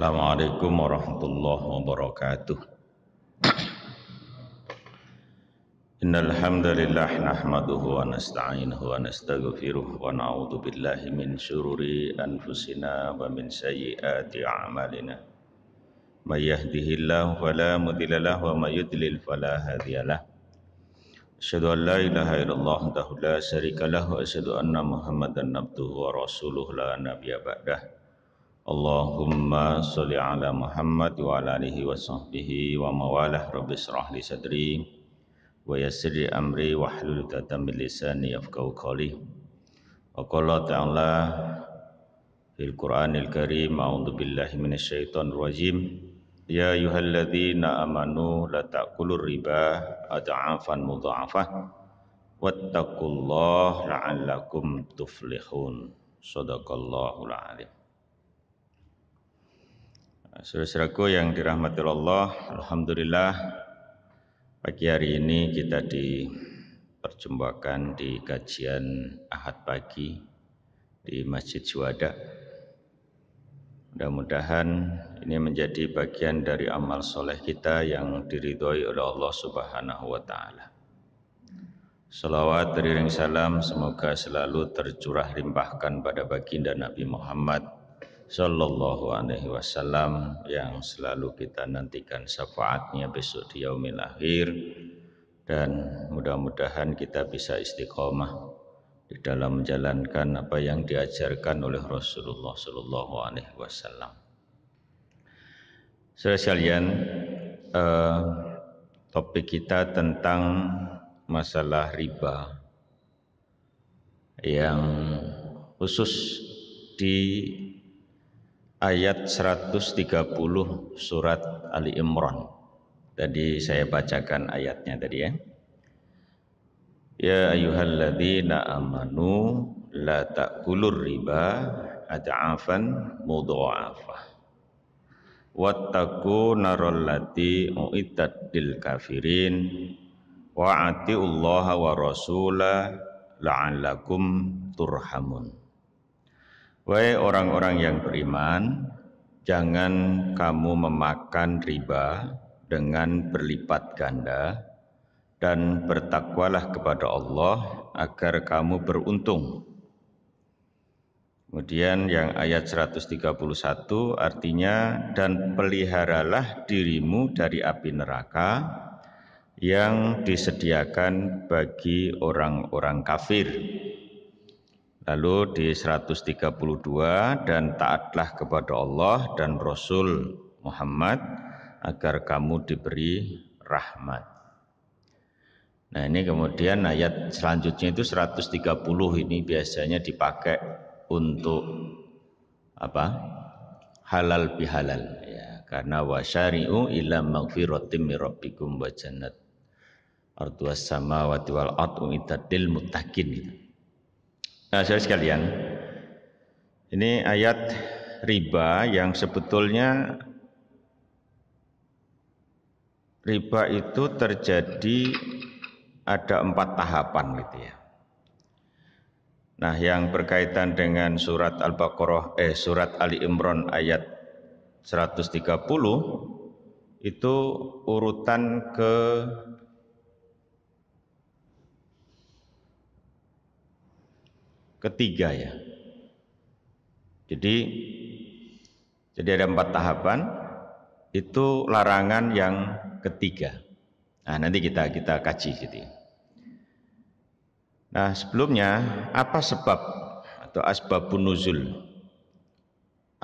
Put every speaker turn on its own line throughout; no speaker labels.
Assalamualaikum warahmatullahi wabarakatuh. Innal hamdalillah nahmaduhu wa nasta'inuhu wa nastaghfiruh wa na'udzu billahi min syururi anfusina wa min sayyiati a'malina. May yahdihillahu fala mudilla lahu wa may yudlil fala hadiyalah. Asyhadu an la ilaha illallah wahdahu la syarika lahu wa asyhadu anna Muhammadan abduhu wa rasuluhu la nabiyya ba'dah. Allahumma sholli ala Muhammad wa ala alihi wa sahbihi wa mawalah. Rabbi shrah li sadri wa yassir li amri wa hlul 'uqdatam min lisani yafqahu qawli. Wa qala ta'ala fil Qur'anil Karim, a'udzu billahi minasyaitonir rajim. Ya ayyuhalladzina amanu la ta'kulur riba adha'afan mudha'afah wattaqullaha la'allakum tuflihun. Shadaqallahul 'azim. Saudara-saudaraku yang dirahmati Allah, alhamdulillah pagi hari ini kita diperjumpakan di kajian Ahad pagi di Masjid Juwada. Mudah-mudahan ini menjadi bagian dari amal soleh kita yang diridhoi oleh Allah Subhanahu wa Ta'ala. Salawat beriring salam semoga selalu tercurah limpahkan pada baginda Nabi Muhammad Sallallahu alaihi wasallam yang selalu kita nantikan syafaatnya besok di yaumil akhir, dan mudah-mudahan kita bisa istiqomah di dalam menjalankan apa yang diajarkan oleh Rasulullah Sallallahu alaihi wasallam. Saudara sekalian, topik kita tentang masalah riba yang khusus di ayat 130 surat Ali Imran. Tadi saya bacakan ayatnya tadi ya. Ya ayyuhalladzina amanu la ta'kulur riba adha'afan mudha'afah wattaqu narallati uiddat lil kafirin wa atiullaha wa rasulah la'allakum turhamun. Wahai orang-orang yang beriman, jangan kamu memakan riba dengan berlipat ganda, dan bertakwalah kepada Allah agar kamu beruntung. Kemudian yang ayat 131 artinya, dan peliharalah dirimu dari api neraka yang disediakan bagi orang-orang kafir. Lalu di 132, dan taatlah kepada Allah dan Rasul Muhammad agar kamu diberi rahmat. Nah ini kemudian ayat selanjutnya itu 130 ini biasanya dipakai untuk apa? Halal bihalal ya, karena wasyari'u ila maghfiratim min rabbikum wa jannat arduas samawati wal ardu iddatil muttaqin. Nah, saudara sekalian, ini ayat riba yang sebetulnya riba itu terjadi ada 4 tahapan gitu ya. Nah, yang berkaitan dengan surat Al-Baqarah surat Ali Imran ayat 130 itu urutan ketiga ya. Jadi ada 4 tahapan, itu larangan yang ketiga. Nah, nanti kita kaji gitu ya. Nah, sebelumnya apa sebab atau asbabun nuzul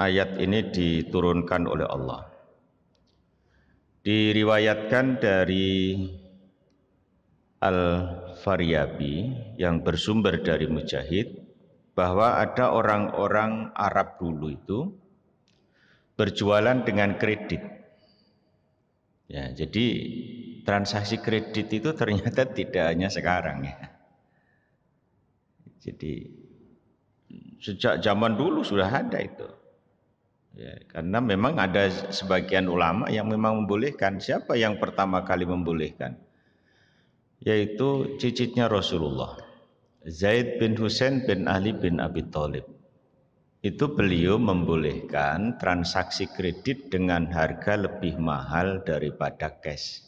ayat ini diturunkan oleh Allah? Diriwayatkan dari Al-Faryabi yang bersumber dari Mujahid bahwa ada orang-orang Arab dulu itu berjualan dengan kredit. Ya, jadi transaksi kredit itu ternyata tidak hanya sekarang ya. Jadi sejak zaman dulu sudah ada itu. Ya, karena memang ada sebagian ulama yang memang membolehkan. Siapa yang pertama kali membolehkan? Yaitu cicitnya Rasulullah, Zaid bin Husain bin Ali bin Abi Thalib. itu beliau membolehkan transaksi kredit dengan harga lebih mahal daripada cash.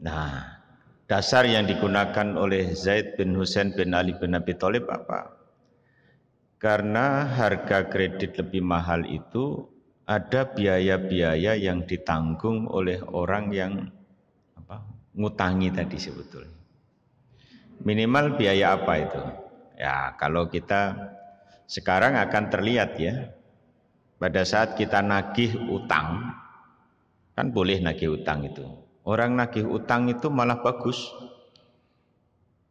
Nah, dasar yang digunakan oleh Zaid bin Husain bin Ali bin Abi Thalib apa? Karena harga kredit lebih mahal itu ada biaya-biaya yang ditanggung oleh orang yang ngutangi tadi sebetulnya. Minimal biaya apa itu? Ya, kalau kita sekarang akan terlihat ya, pada saat kita nagih utang, kan boleh nagih utang itu. Orang nagih utang itu malah bagus,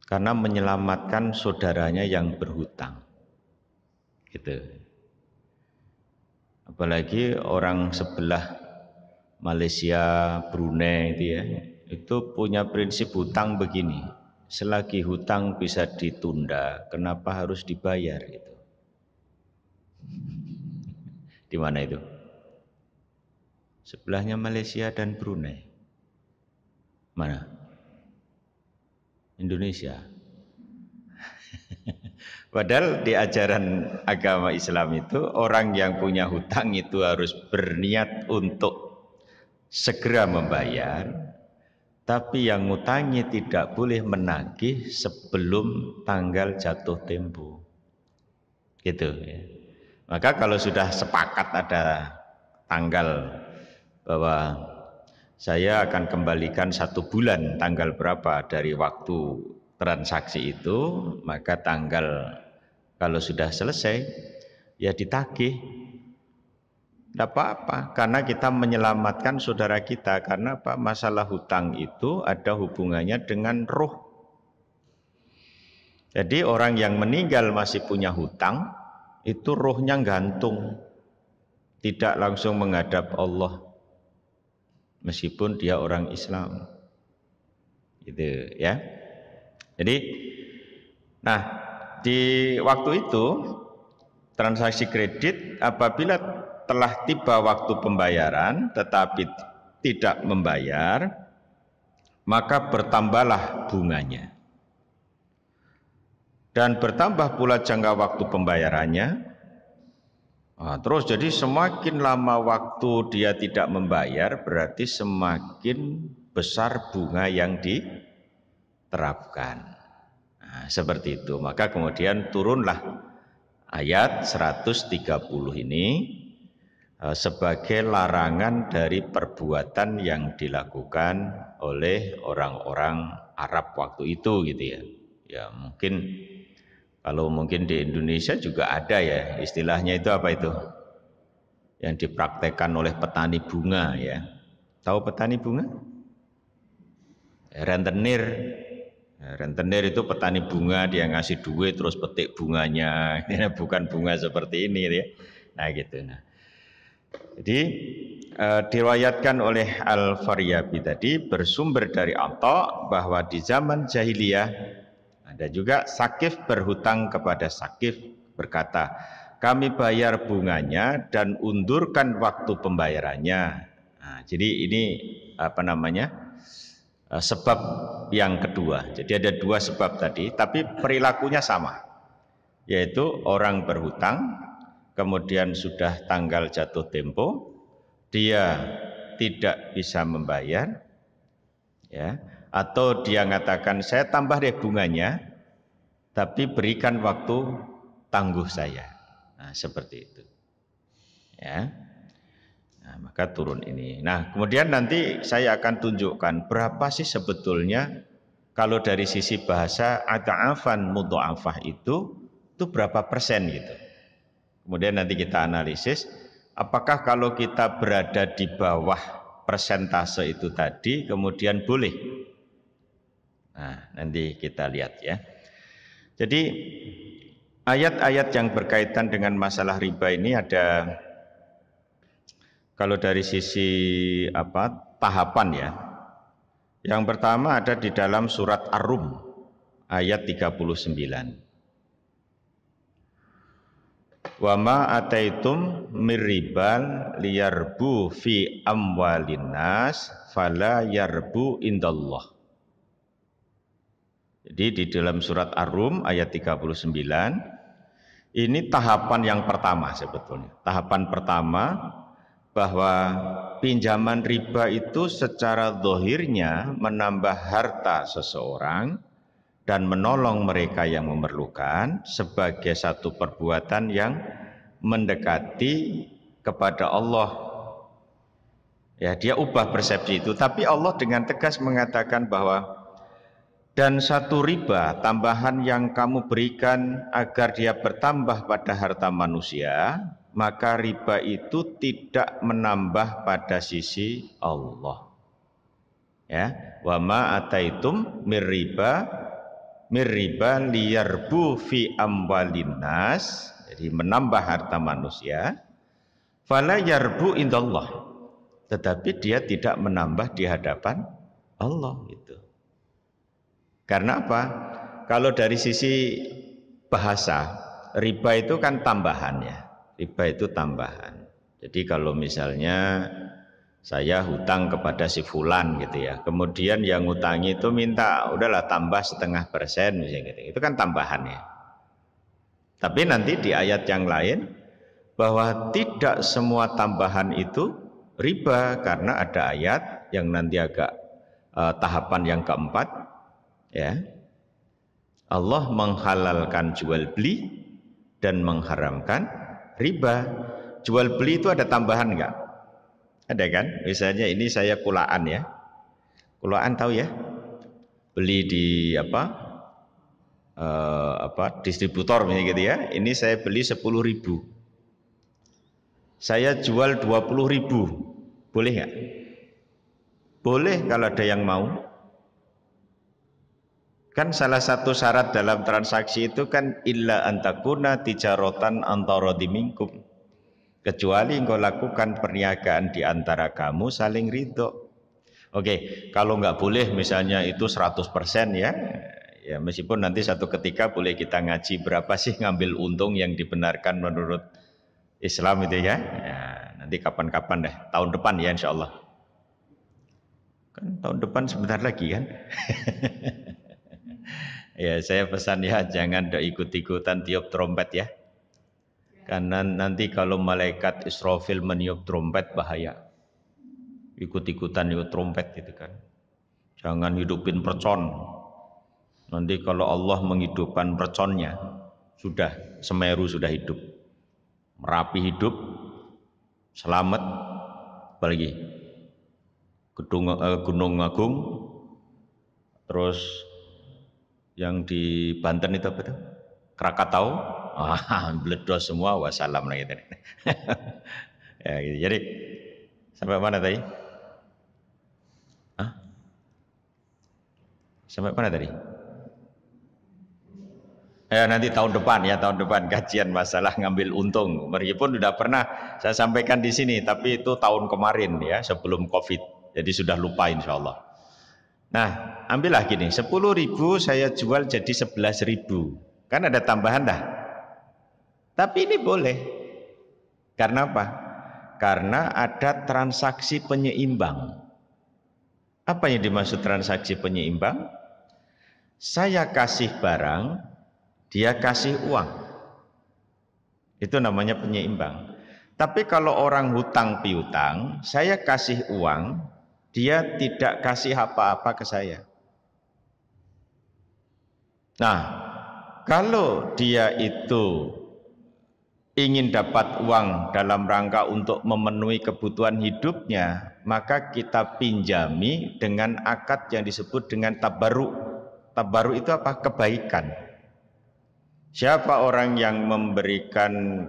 karena menyelamatkan saudaranya yang berhutang. Gitu. Apalagi orang sebelah Malaysia, Brunei itu ya, itu punya prinsip hutang begini. Selagi hutang bisa ditunda, kenapa harus dibayar gitu? Di mana itu? Sebelahnya Malaysia dan Brunei. Mana? Indonesia. Padahal di ajaran agama Islam itu orang yang punya hutang itu harus berniat untuk segera membayar, tapi yang ngutangi tidak boleh menagih sebelum tanggal jatuh tempo. Gitu ya. Maka kalau sudah sepakat ada tanggal bahwa saya akan kembalikan 1 bulan tanggal berapa dari waktu transaksi itu, maka tanggal kalau sudah selesai ya ditagih. Tidak apa-apa, karena kita menyelamatkan saudara kita. Karena apa? Masalah hutang itu ada hubungannya dengan roh. Jadi orang yang meninggal masih punya hutang, itu rohnya gantung, tidak langsung menghadap Allah, meskipun dia orang Islam. Gitu ya. Jadi, nah di waktu itu transaksi kredit apabila telah tiba waktu pembayaran tetapi tidak membayar, maka bertambahlah bunganya. Dan bertambah pula jangka waktu pembayarannya. Terus jadi semakin lama waktu dia tidak membayar, berarti semakin besar bunga yang diterapkan. Seperti itu. Maka kemudian turunlah ayat 130 ini sebagai larangan dari perbuatan yang dilakukan oleh orang-orang Arab waktu itu gitu ya. Ya mungkin kalau mungkin di Indonesia juga ada ya istilahnya itu apa itu? Yang dipraktekkan oleh petani bunga ya. Tahu petani bunga? Rentenir. Rentenir itu petani bunga, dia ngasih duit terus petik bunganya. Bukan bunga seperti ini ya. Nah gitu. Nah. Jadi diriwayatkan oleh Al-Faryabi tadi bersumber dari Atha bahwa di zaman jahiliyah ada juga Sakif berhutang kepada Sakif berkata, kami bayar bunganya dan undurkan waktu pembayarannya. Nah, jadi ini apa namanya sebab yang kedua. Jadi ada 2 sebab tadi, tapi perilakunya sama, yaitu orang berhutang kemudian sudah tanggal jatuh tempo, dia tidak bisa membayar, ya, atau dia mengatakan saya tambah deh bunganya, tapi berikan waktu tangguh saya. Nah, seperti itu, ya. Nah, maka turun ini. Nah, kemudian nanti saya akan tunjukkan berapa sih sebetulnya kalau dari sisi bahasa ada'afan mudha'afah itu berapa persen gitu. Kemudian nanti kita analisis, apakah kalau kita berada di bawah persentase itu tadi, kemudian boleh. Nah, nanti kita lihat ya. Jadi, ayat-ayat yang berkaitan dengan masalah riba ini ada, kalau dari sisi tahapan ya. Yang pertama ada di dalam surat Ar-Rum, ayat 39. Wa ma ataitum mirribal liyarbu fi amwalin nas fala yarbu indallah. Jadi di dalam surat Ar-Rum ayat 39 Ini tahapan yang pertama sebetulnya. Tahapan pertama bahwa pinjaman riba itu secara zahirnya menambah harta seseorang dan menolong mereka yang memerlukan sebagai satu perbuatan yang mendekati kepada Allah. Ya, dia ubah persepsi itu, tapi Allah dengan tegas mengatakan bahwa dan satu riba tambahan yang kamu berikan agar dia bertambah pada harta manusia, maka riba itu tidak menambah pada sisi Allah. Ya, wa ma ataitum mirriba liyarbu fi amwalin nas, jadi menambah harta manusia, fala yarbu indallah, tetapi dia tidak menambah di hadapan Allah gitu. Karena apa? Kalau dari sisi bahasa, riba itu kan tambahan ya. Riba itu tambahan. Jadi kalau misalnya saya hutang kepada si fulan gitu ya, kemudian yang ngutangi itu minta udahlah tambah 0,5% misalnya gitu. Itu kan tambahan ya. Tapi nanti di ayat yang lain bahwa tidak semua tambahan itu riba, karena ada ayat yang nanti agak tahapan yang keempat, ya, Allah menghalalkan jual beli dan mengharamkan riba. Jual beli itu ada tambahan enggak? Ada kan? Misalnya ini saya kulaan ya. Kulaan tahu ya? Beli di distributor misalnya gitu ya. Ini saya beli 10.000. Saya jual 20.000. Boleh enggak? Boleh kalau ada yang mau. Kan salah satu syarat dalam transaksi itu kan illa antakuna tijarotan antara dimingkum, kecuali engkau lakukan perniagaan di antara kamu saling ridho. Oke, kalau nggak boleh misalnya itu 100% ya, ya meskipun nanti satu ketika boleh kita ngaji berapa sih ngambil untung yang dibenarkan menurut Islam itu ya. Ya nanti kapan-kapan deh, tahun depan ya insya Allah. Kan tahun depan sebentar lagi kan. Ya saya pesan ya jangan ikut-ikutan tiup trompet ya. Karena nanti kalau malaikat Israfil meniup trompet bahaya. Ikut-ikutan niup trompet gitu kan. Jangan hidupin percon. Nanti kalau Allah menghidupkan perconnya, sudah Semeru sudah hidup. Merapi hidup, Selamat, apalagi Gunung Agung, terus yang di Banten itu apa tuh? Krakatau, bledos semua, wassalam lah gitu. Ya, gitu. Jadi sampai mana tadi? Hah? Sampai mana tadi? Nanti tahun depan ya, tahun depan kajian masalah ngambil untung. Meskipun sudah pernah saya sampaikan di sini, tapi itu tahun kemarin ya, sebelum COVID. Jadi sudah lupa insya Allah. Nah, ambillah gini, 10.000 saya jual jadi 11.000. Kan ada tambahan dah. Tapi ini boleh. Karena apa? Karena ada transaksi penyeimbang. Apa yang dimaksud transaksi penyeimbang? Saya kasih barang, dia kasih uang. Itu namanya penyeimbang. Tapi kalau orang hutang piutang, saya kasih uang, dia tidak kasih apa-apa ke saya. Nah, kalau dia itu ingin dapat uang dalam rangka untuk memenuhi kebutuhan hidupnya, maka kita pinjami dengan akad yang disebut dengan tabarruk. Tabarruk itu apa? Kebaikan. Siapa orang yang memberikan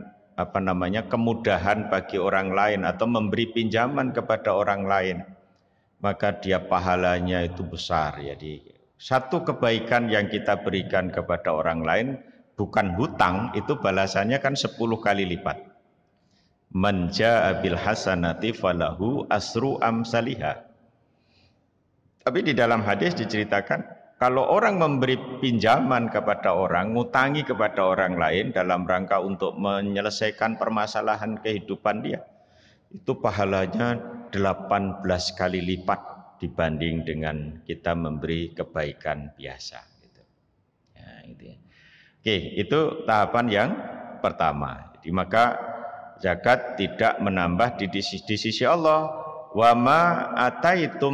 kemudahan bagi orang lain atau memberi pinjaman kepada orang lain, maka dia pahalanya itu besar. Jadi satu kebaikan yang kita berikan kepada orang lain bukan hutang, itu balasannya kan 10 kali lipat. Man jaa bil hasanati falahu asru amsalihha. Tapi di dalam hadis diceritakan kalau orang memberi pinjaman kepada orang, ngutangi kepada orang lain dalam rangka untuk menyelesaikan permasalahan kehidupan dia, itu pahalanya 18 kali lipat dibanding dengan kita memberi kebaikan biasa gitu. Ya, gitu ya. Oke, itu tahapan yang pertama. Jadi maka zakat tidak menambah di sisi Allah. Wa ma ataitum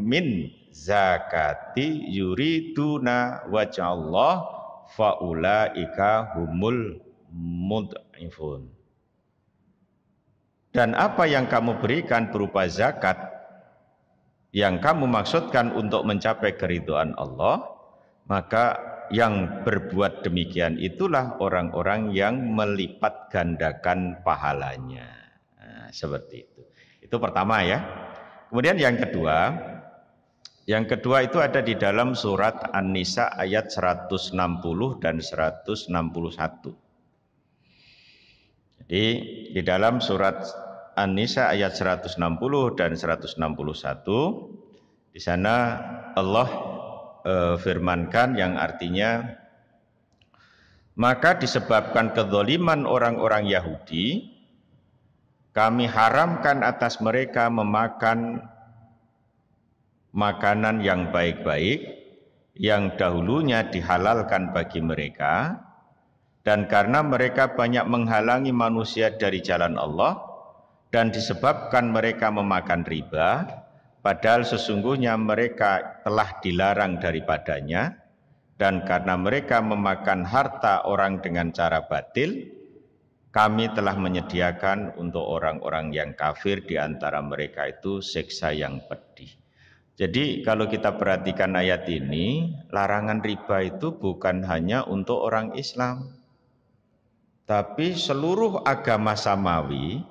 min zakati yuriduna wajhallah faulaika humul mud'ifun. Dan apa yang kamu berikan berupa zakat yang kamu maksudkan untuk mencapai keridhaan Allah, maka yang berbuat demikian itulah orang-orang yang melipat gandakan pahalanya. Nah, seperti itu. Itu pertama ya. Kemudian yang kedua itu ada di dalam surat An-Nisa ayat 160 dan 161. Jadi di dalam surat An-Nisa ayat 160 dan 161 di sana Allah firmankan yang artinya, maka disebabkan kezaliman orang-orang Yahudi kami haramkan atas mereka memakan makanan yang baik-baik yang dahulunya dihalalkan bagi mereka, dan karena mereka banyak menghalangi manusia dari jalan Allah, dan disebabkan mereka memakan riba padahal sesungguhnya mereka telah dilarang daripadanya, dan karena mereka memakan harta orang dengan cara batil, kami telah menyediakan untuk orang-orang yang kafir di antara mereka itu siksa yang pedih. Jadi kalau kita perhatikan ayat ini, larangan riba itu bukan hanya untuk orang Islam, tapi seluruh agama samawi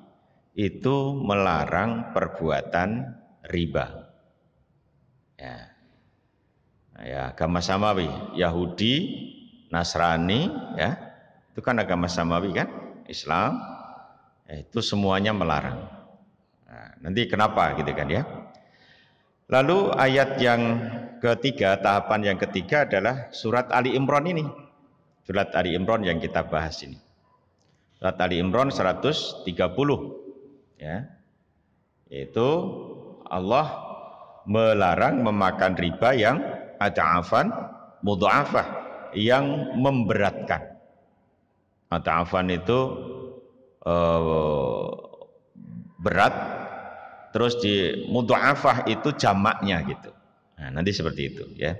itu melarang perbuatan riba. Ya, agama samawi, Yahudi, Nasrani, ya, itu kan agama samawi kan? Islam, itu semuanya melarang. Nah, nanti kenapa gitu kan ya? Lalu ayat yang ketiga, tahapan yang ketiga adalah surat Ali Imran ini. Surat Ali Imran yang kita bahas ini. Surat Ali Imran 130 ya. Yaitu Allah melarang memakan riba yang ad'afan mudha'afah, yang memberatkan. Ad'afan itu berat, terus di mudha'afah itu jamaknya gitu. Nah, nanti seperti itu ya.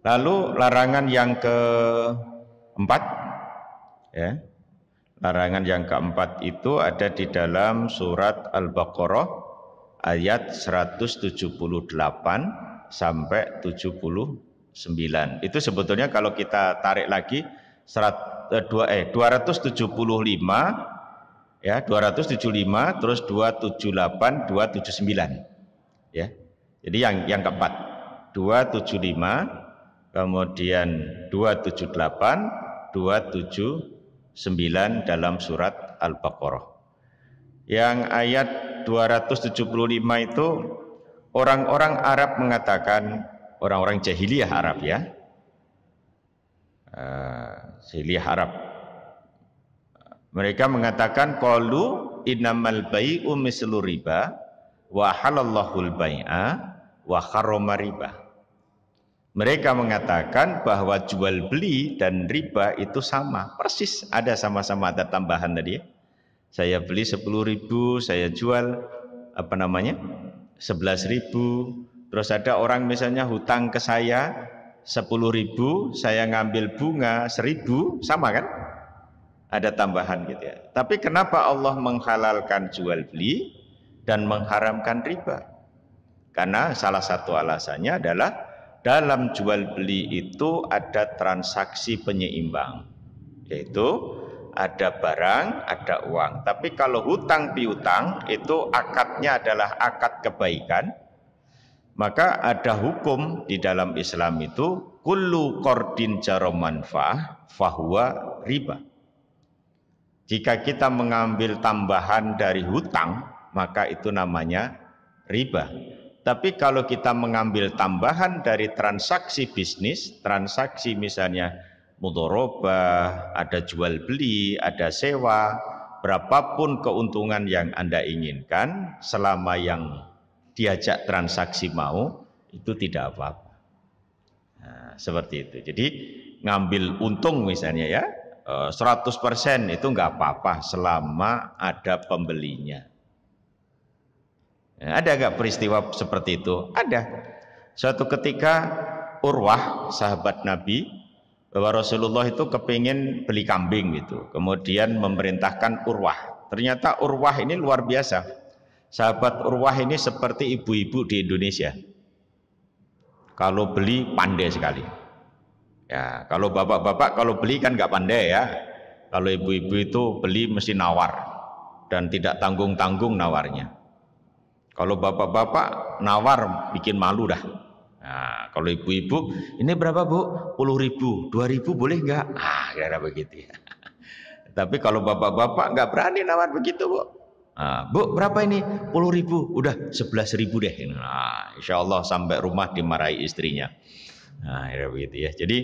Lalu larangan yang keempat ya. Larangan yang keempat itu ada di dalam surat Al-Baqarah ayat 178 sampai 79. Itu sebetulnya kalau kita tarik lagi 275 ya, 275 terus 278 279 ya. Jadi yang keempat 275 kemudian 278 279 dalam surat Al-Baqarah. Yang ayat 275 itu orang-orang Arab mengatakan, orang-orang jahiliyah Arab ya, jahiliyah Arab, mereka mengatakan qalu innamal bai'u mislu riba wa halallahul bai'a wa harrama riba. Mereka mengatakan bahwa jual beli dan riba itu sama, persis, ada sama-sama, ada tambahan tadi. Saya beli 10.000, saya jual 11.000. Terus ada orang misalnya hutang ke saya 10.000, saya ngambil bunga 1.000, sama kan? Ada tambahan gitu ya. Tapi kenapa Allah menghalalkan jual beli dan mengharamkan riba? Karena salah satu alasannya adalah dalam jual beli itu ada transaksi penyeimbang, yaitu ada barang, ada uang. Tapi kalau hutang piutang itu akadnya adalah akad kebaikan, maka ada hukum di dalam Islam itu kullu qardin jara manfaah fahuwa riba. Jika kita mengambil tambahan dari hutang, maka itu namanya riba. Tapi kalau kita mengambil tambahan dari transaksi bisnis, transaksi misalnya mudharabah, ada jual beli, ada sewa, berapapun keuntungan yang Anda inginkan, selama yang diajak transaksi mau, itu tidak apa-apa. Nah, seperti itu. Jadi ngambil untung misalnya ya, 100% itu nggak apa-apa selama ada pembelinya. Ada nggak peristiwa seperti itu? Ada. Suatu ketika Urwah, sahabat Nabi, bahwa Rasulullah itu kepingin beli kambing gitu. Kemudian memerintahkan Urwah. Ternyata Urwah ini luar biasa. Sahabat Urwah ini seperti ibu-ibu di Indonesia. Kalau beli pandai sekali. Ya, kalau bapak-bapak kalau beli kan nggak pandai ya. Kalau ibu-ibu itu beli mesti nawar dan tidak tanggung-tanggung nawarnya. Kalau bapak-bapak nawar bikin malu dah. Nah, kalau ibu-ibu ini berapa bu? 10.000, 2.000 boleh nggak? Ah, kira begitu ya. Tapi kalau bapak-bapak nggak berani nawar begitu bu. Nah, bu berapa ini? 10.000, udah 11.000 deh. Nah, insya Allah sampai rumah dimarahi istrinya. Nah, kira begitu ya. Jadi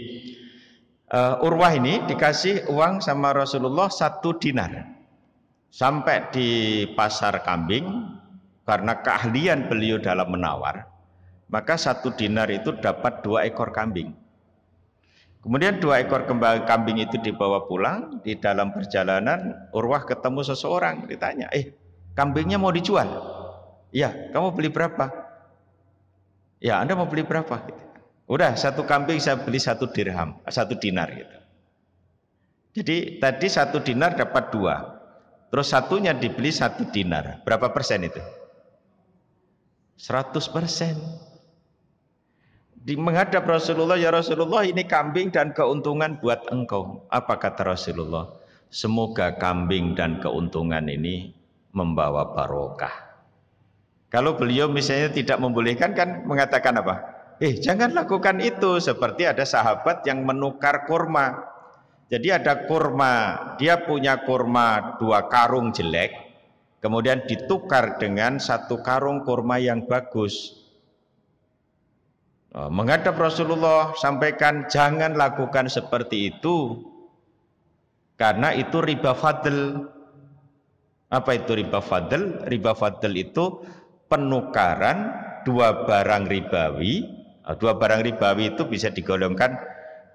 Urwah ini dikasih uang sama Rasulullah 1 dinar. Sampai di pasar kambing. Karena keahlian beliau dalam menawar, maka 1 dinar itu dapat 2 ekor kambing. Kemudian 2 ekor kambing itu dibawa pulang. Di dalam perjalanan Urwah ketemu seseorang, ditanya, kambingnya mau dijual? Iya. Kamu beli berapa? Ya, Anda mau beli berapa? Udah, 1 kambing saya beli 1 dirham, 1 dinar gitu. Jadi tadi 1 dinar dapat 2, terus satunya dibeli 1 dinar. Berapa persen itu? 100%. Di menghadap Rasulullah, ya Rasulullah ini kambing dan keuntungan buat engkau. Apa kata Rasulullah? Semoga kambing dan keuntungan ini membawa barokah. Kalau beliau misalnya tidak membolehkan kan mengatakan apa? Jangan lakukan itu. Seperti ada sahabat yang menukar kurma. Jadi ada kurma, dia punya kurma 2 karung jelek. Kemudian ditukar dengan 1 karung kurma yang bagus. Menghadap Rasulullah sampaikan jangan lakukan seperti itu. Karena itu riba fadl. Apa itu riba fadl? Riba fadl itu penukaran 2 barang ribawi. 2 barang ribawi itu bisa digolongkan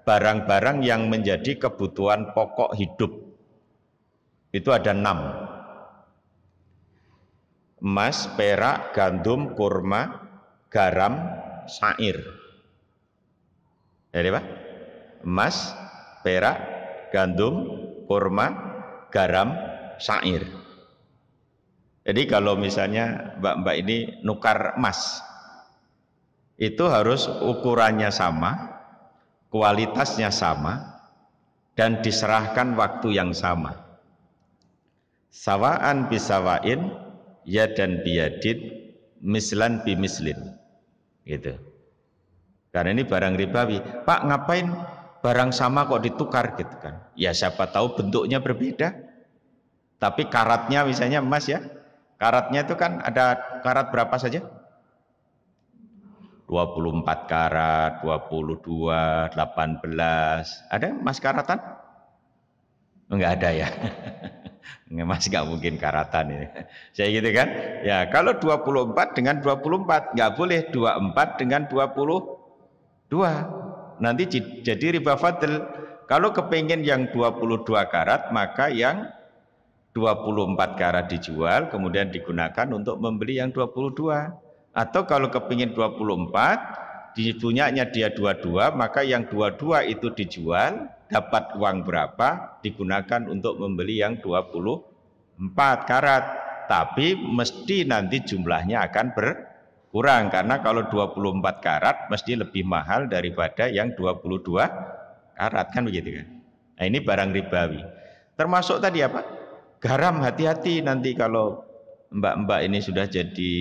barang-barang yang menjadi kebutuhan pokok hidup. Itu ada 6. Emas, perak, gandum, kurma, garam, syair. Jadi apa? Emas, perak, gandum, kurma, garam, syair. Jadi kalau misalnya mbak-mbak ini nukar emas, itu harus ukurannya sama, kualitasnya sama, dan diserahkan waktu yang sama. Sawaan bisawain, ya dan biyadin, mislan bimislin, gitu. Karena ini barang ribawi. Pak, ngapain barang sama kok ditukar gitu kan? Ya siapa tahu bentuknya berbeda. Tapi karatnya misalnya emas ya, karatnya itu kan ada karat berapa saja? 24 karat, 22, 18. Ada emas karatan? Enggak ada ya. Mas nggak mungkin karatan ini. Saya gitu kan. Ya kalau 24 dengan 24 nggak boleh 24 dengan 22. Nanti jadi riba fadl. Kalau kepingin yang 22 karat maka yang 24 karat dijual kemudian digunakan untuk membeli yang 22. Atau kalau kepingin 24 dipunyanya dia 22 maka yang 22 itu dijual dapat uang berapa digunakan untuk membeli yang 24 karat, tapi mesti nanti jumlahnya akan berkurang karena kalau 24 karat mesti lebih mahal daripada yang 22 karat kan begitu kan. Nah ini barang ribawi. Termasuk tadi apa? Garam, hati-hati nanti kalau mbak-mbak ini sudah jadi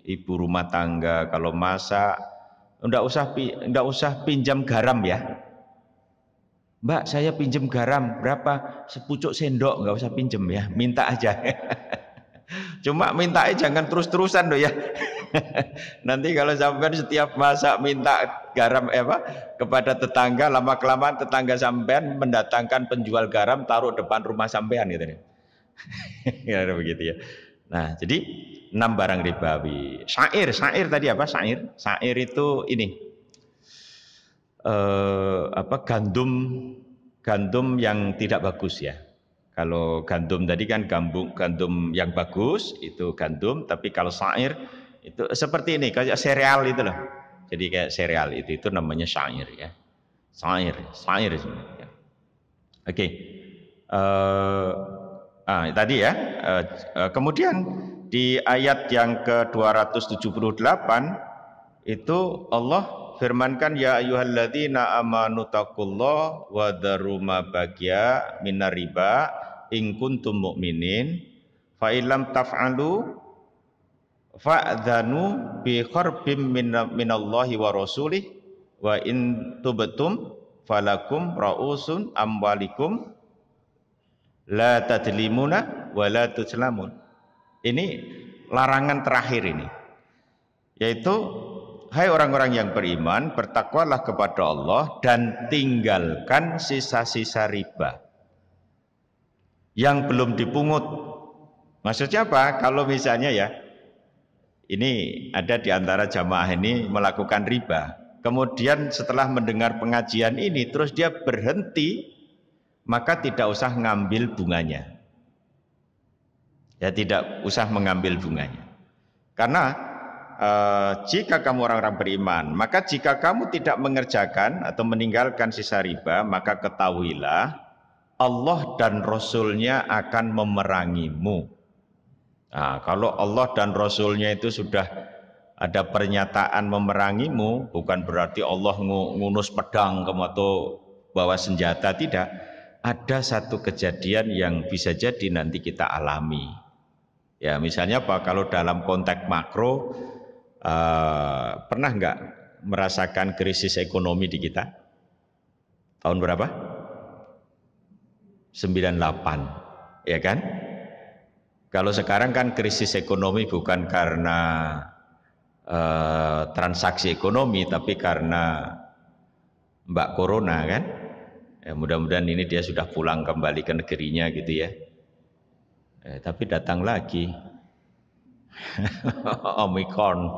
ibu rumah tangga, kalau masak enggak usah pinjam garam ya. Mbak, saya pinjem garam berapa? Sepucuk sendok, nggak usah pinjem ya, minta aja. Cuma mintanya jangan terus-terusan loh ya. Nanti kalau sampean setiap masak minta garam kepada tetangga, lama-kelamaan tetangga sampean mendatangkan penjual garam taruh depan rumah sampean gitu nih. Ya begitu ya. Nah, jadi 6 barang ribawi. Syair tadi apa? Syair itu ini. Gandum gandum yang tidak bagus ya. Kalau gandum tadi kan gandum yang bagus itu gandum, tapi kalau syair itu seperti ini kayak sereal itu loh. Jadi kayak sereal itu namanya syair ya. Syair sebenarnya. Oke. Tadi ya. Kemudian di ayat yang ke-278 itu Allah firmankan ya ayyuhalladzina amanu taqullaha wa dharu ma baqiya minar riba in kuntum mu'minin fa illam taf'alu fa'dzanu bi kharbim minallahi wa rasulih wa in tubtum falakum ra'usun amwalikum la tadlimuna wa la tuzlamun. Ini larangan terakhir ini, yaitu hai orang-orang yang beriman, bertakwalah kepada Allah dan tinggalkan sisa-sisa riba yang belum dipungut. Maksudnya apa? Kalau misalnya ya, ini ada di antara jamaah ini melakukan riba, kemudian setelah mendengar pengajian ini terus dia berhenti, maka tidak usah ngambil bunganya. Ya, tidak usah mengambil bunganya. Karena jika kamu orang-orang beriman, maka jika kamu tidak mengerjakan atau meninggalkan sisa riba, maka ketahuilah Allah dan Rasul-Nya akan memerangimu. Nah, kalau Allah dan Rasul-Nya itu sudah ada pernyataan memerangimu, bukan berarti Allah ngunus pedang kamu atau bawa senjata, tidak. Ada satu kejadian yang bisa jadi nanti kita alami. Ya, misalnya apa? Kalau dalam konteks makro, pernah nggak merasakan krisis ekonomi di kita? Tahun berapa? 98, ya kan? Kalau sekarang kan krisis ekonomi bukan karena transaksi ekonomi, tapi karena Mbak Corona kan? Ya, mudah-mudahan ini dia sudah pulang kembali ke negerinya gitu ya. Tapi datang lagi Omikron.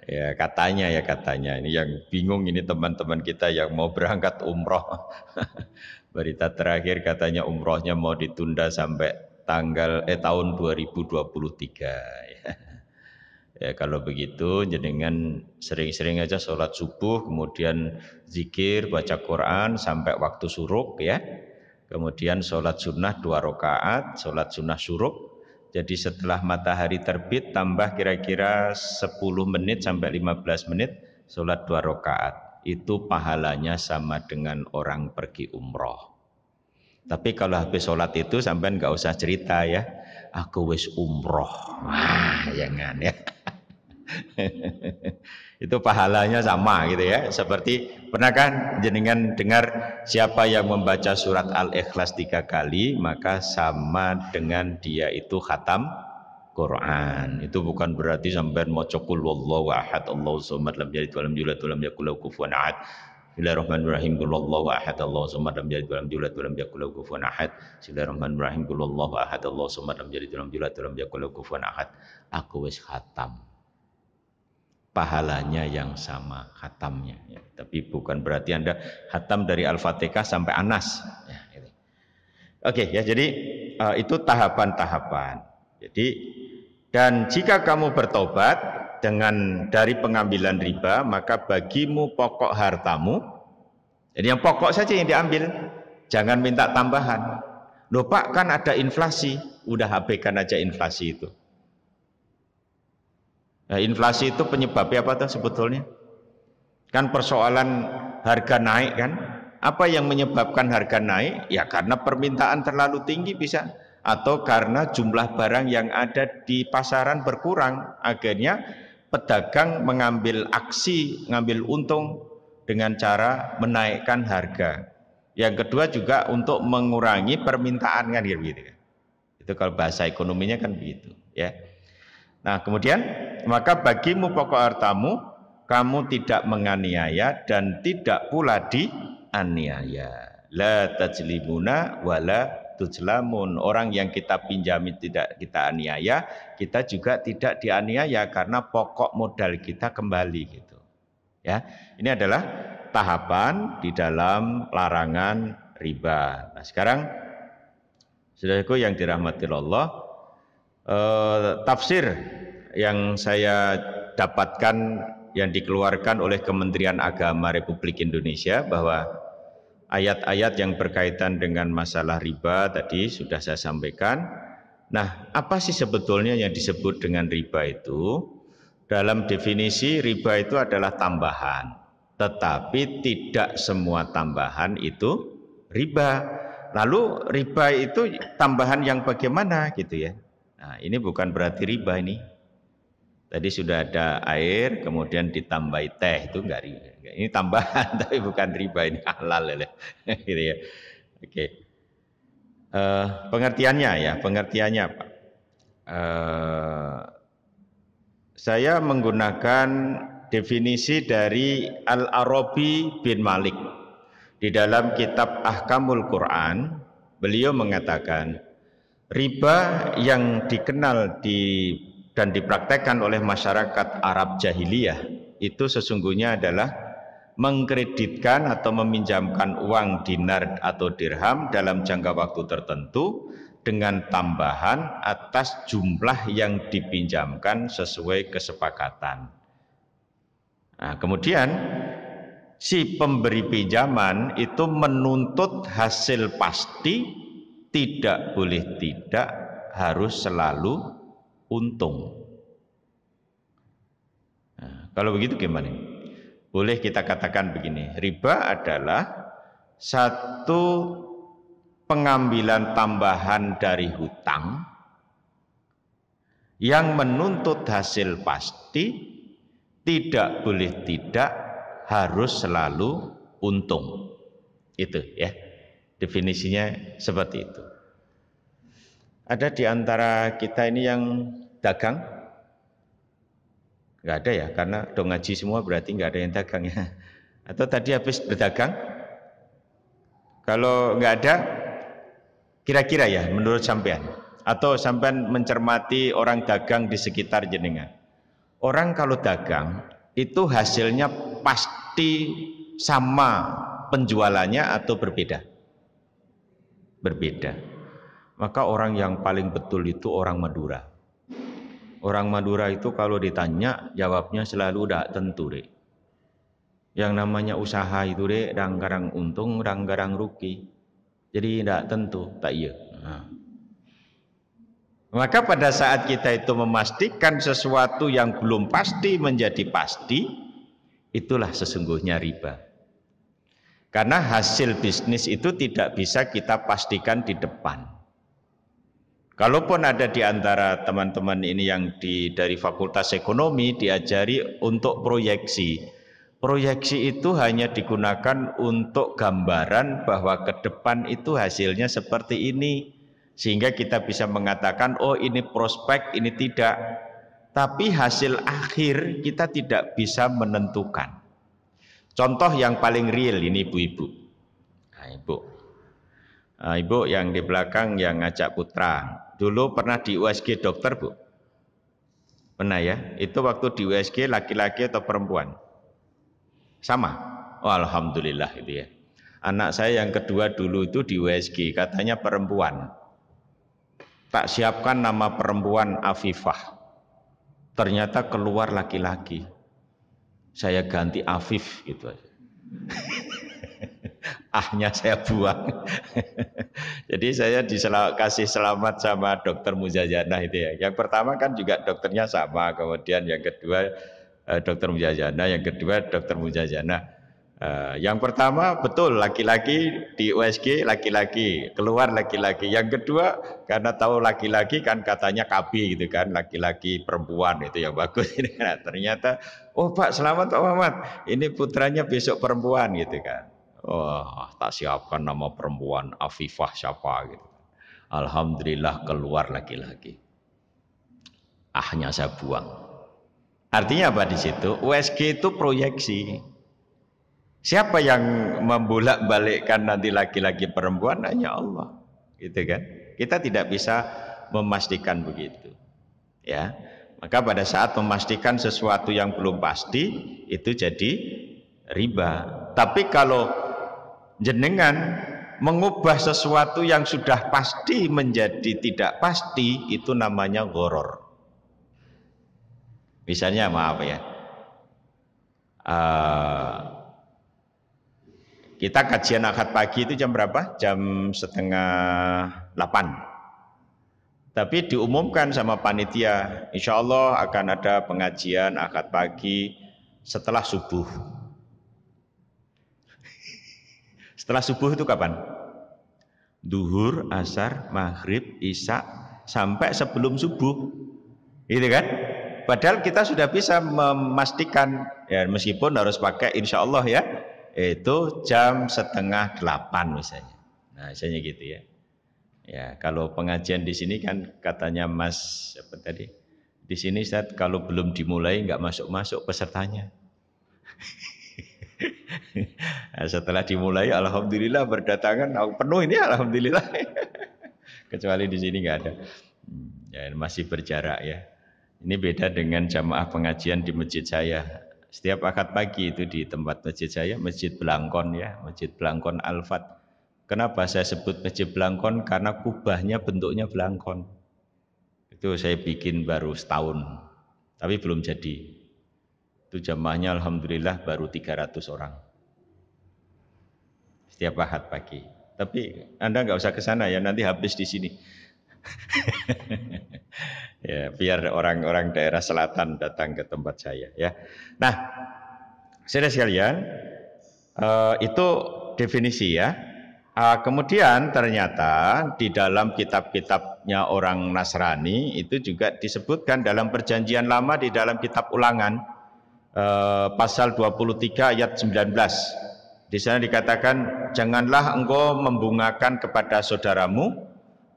Ya katanya ini yang bingung ini teman-teman kita yang mau berangkat umroh. Berita terakhir katanya umrohnya mau ditunda sampai tahun 2023 ya. Kalau begitu jenengan sering-sering aja sholat subuh, kemudian zikir, baca Quran sampai waktu syuruk ya. Kemudian sholat sunnah 2 rakaat, sholat sunnah syuruk. Jadi setelah matahari terbit tambah kira-kira 10 menit sampai 15 menit sholat 2 rakaat. Itu pahalanya sama dengan orang pergi umroh. Tapi kalau habis sholat itu sampai nggak usah cerita ya, aku wis umroh. Wah, jangan ya. Itu pahalanya sama gitu ya. Seperti pernah kan jenengan dengar siapa yang membaca surat Al-Ikhlas 3 kali maka sama dengan dia itu khatam Quran. Itu bukan berarti sampai maca qul huwallahu ahad Allahu samad lam yalid walam yulad walam yakul lahu kufuwan ahad. Bismillahirrahmanirrahim qul huwallahu ahad Allahu samad lam yalid walam yulad walam yakul lahu kufuwan ahad. Bismillahirrahmanirrahim qul huwallahu ahad Allahu samad lam yalid walam yulad walam yakul lahu kufuwan ahad. Aku wis khatam. Pahalanya yang sama khatamnya ya. Tapi bukan berarti Anda khatam dari Al-Fatihah sampai Anas ya, gitu. Oke ya, jadi itu tahapan-tahapan. Jadi dan jika kamu bertobat dari pengambilan riba, maka bagimu pokok hartamu. Jadi yang pokok saja yang diambil, jangan minta tambahan. Loh Pak, kan ada inflasi, udah habiskan aja inflasi itu. Nah, inflasi itu penyebabnya apa tuh sebetulnya? Kan persoalan harga naik kan? Apa yang menyebabkan harga naik? Ya karena permintaan terlalu tinggi bisa, atau karena jumlah barang yang ada di pasaran berkurang. Akhirnya pedagang mengambil aksi, ngambil untung dengan cara menaikkan harga. Yang kedua juga untuk mengurangi permintaan kan gitu. Itu kalau bahasa ekonominya kan begitu ya. Nah kemudian maka bagimu pokok hartamu, kamu tidak menganiaya dan tidak pula dianiaya. La tajlimuna wala tujlamun. Orang yang kita pinjami tidak kita aniaya, kita juga tidak dianiaya karena pokok modal kita kembali gitu. Ya, ini adalah tahapan di dalam larangan riba. Nah, sekarang saudaraku yang dirahmati Allah, tafsir yang saya dapatkan yang dikeluarkan oleh Kementerian Agama Republik Indonesia bahwa ayat-ayat yang berkaitan dengan masalah riba tadi sudah saya sampaikan. Nah, apa sih sebetulnya yang disebut dengan riba itu? Dalam definisi riba itu adalah tambahan, tetapi tidak semua tambahan itu riba. Lalu riba itu tambahan yang bagaimana gitu ya? Nah, ini bukan berarti riba ini. Tadi sudah ada air, kemudian ditambahi teh, itu enggak riba. Ini tambahan, tapi bukan riba, ini halal ya. Gitu ya. Oke. Pengertiannya ya, pengertiannya Pak. Saya menggunakan definisi dari Al-Arabi bin Malik. Di dalam kitab Ahkamul Quran, beliau mengatakan, riba yang dikenal dan dipraktekkan oleh masyarakat Arab jahiliyah itu sesungguhnya adalah mengkreditkan atau meminjamkan uang dinar atau dirham dalam jangka waktu tertentu dengan tambahan atas jumlah yang dipinjamkan sesuai kesepakatan. Nah, kemudian si pemberi pinjaman itu menuntut hasil pasti, tidak boleh tidak, harus selalu untung. Nah, kalau begitu gimana? Boleh kita katakan begini, riba adalah satu pengambilan tambahan dari hutang yang menuntut hasil pasti, tidak boleh tidak, harus selalu untung. Itu ya, definisinya seperti itu. Ada di antara kita ini yang dagang? Nggak ada ya, karena dong ngaji semua berarti nggak ada yang dagang ya. Atau tadi habis berdagang? Kalau nggak ada, kira-kira ya menurut sampean, atau sampean mencermati orang dagang di sekitar jenengan. Orang kalau dagang itu hasilnya pasti sama penjualannya atau berbeda? Berbeda. Maka orang yang paling betul itu orang Madura. Orang Madura itu kalau ditanya jawabnya selalu tidak tentu deh. Yang namanya usaha itu deh, kadang-kadang untung, kadang-kadang rugi. Jadi tidak tentu, tak iya. Nah. Maka pada saat kita itu memastikan sesuatu yang belum pasti menjadi pasti, itulah sesungguhnya riba. Karena hasil bisnis itu tidak bisa kita pastikan di depan. Kalaupun ada di antara teman-teman ini yang dari Fakultas Ekonomi diajari untuk proyeksi. Proyeksi itu hanya digunakan untuk gambaran bahwa ke depan itu hasilnya seperti ini. Sehingga kita bisa mengatakan, oh ini prospek, ini tidak. Tapi hasil akhir kita tidak bisa menentukan. Contoh yang paling real ini ibu-ibu. Nah, ibu yang di belakang yang ngajak putra. Dulu pernah di USG dokter, Bu? Pernah ya? Itu waktu di USG laki-laki atau perempuan? Sama? Oh, alhamdulillah itu ya. Anak saya yang kedua dulu itu di USG, katanya perempuan. Tak siapkan nama perempuan Afifah. Ternyata keluar laki-laki. Saya ganti Afif gitu aja. Ahnya saya buang. Jadi saya kasih selamat sama dokter Mujajana itu ya. Yang pertama kan juga dokternya sama, kemudian yang kedua dokter Mujajana, yang kedua dokter Mujajana. Yang pertama betul laki-laki di USG laki-laki, keluar laki-laki. Yang kedua karena tahu laki-laki kan katanya KB gitu kan, laki-laki perempuan itu yang bagus. Nah, ternyata oh Pak selamat Pak Muhammad, ini putranya besok perempuan gitu kan. Oh, tak siapkan nama perempuan Afifah siapa gitu. Alhamdulillah keluar laki-laki. Ahnya saya buang. Artinya apa di situ? USG itu proyeksi. Siapa yang membolak-balikkan nanti laki-laki perempuan? Hanya Allah. Gitu kan? Kita tidak bisa memastikan begitu. Ya. Maka pada saat memastikan sesuatu yang belum pasti itu jadi riba. Tapi kalau jenengan mengubah sesuatu yang sudah pasti menjadi tidak pasti, itu namanya gharar. Misalnya maaf ya, kita kajian akad pagi itu jam berapa? Jam 7:30. Tapi diumumkan sama panitia, insya Allah akan ada pengajian akad pagi setelah subuh. Setelah subuh itu kapan? Duhur, asar, maghrib, isya, sampai sebelum subuh, gitu kan? Padahal kita sudah bisa memastikan, ya meskipun harus pakai insya Allah ya, itu jam 7:30 misalnya. Nah, misalnya gitu ya. Ya, kalau pengajian di sini kan katanya Mas apa tadi? Di sini Ustaz, kalau belum dimulai nggak masuk-masuk pesertanya. Nah, setelah dimulai alhamdulillah berdatangan penuh ini alhamdulillah. Kecuali di sini nggak ada. Ya, masih berjarak ya. Ini beda dengan jamaah pengajian di masjid saya. Setiap akad pagi itu di tempat masjid saya, Masjid Blangkon ya, Masjid Blangkon Al-Fat. Kenapa saya sebut Masjid Blangkon? Karena kubahnya bentuknya blangkon. Itu saya bikin baru setahun, tapi belum jadi. Itu jamaahnya alhamdulillah baru 300 orang. Setiap akad pagi. Tapi Anda nggak usah ke sana ya, nanti habis di sini. Ya, biar orang-orang daerah selatan datang ke tempat saya ya. Nah, saudara sekalian, itu definisi ya. Kemudian ternyata di dalam kitab-kitabnya orang Nasrani itu juga disebutkan dalam perjanjian lama di dalam kitab Ulangan pasal 23 ayat 19. Di sana dikatakan, janganlah engkau membungakan kepada saudaramu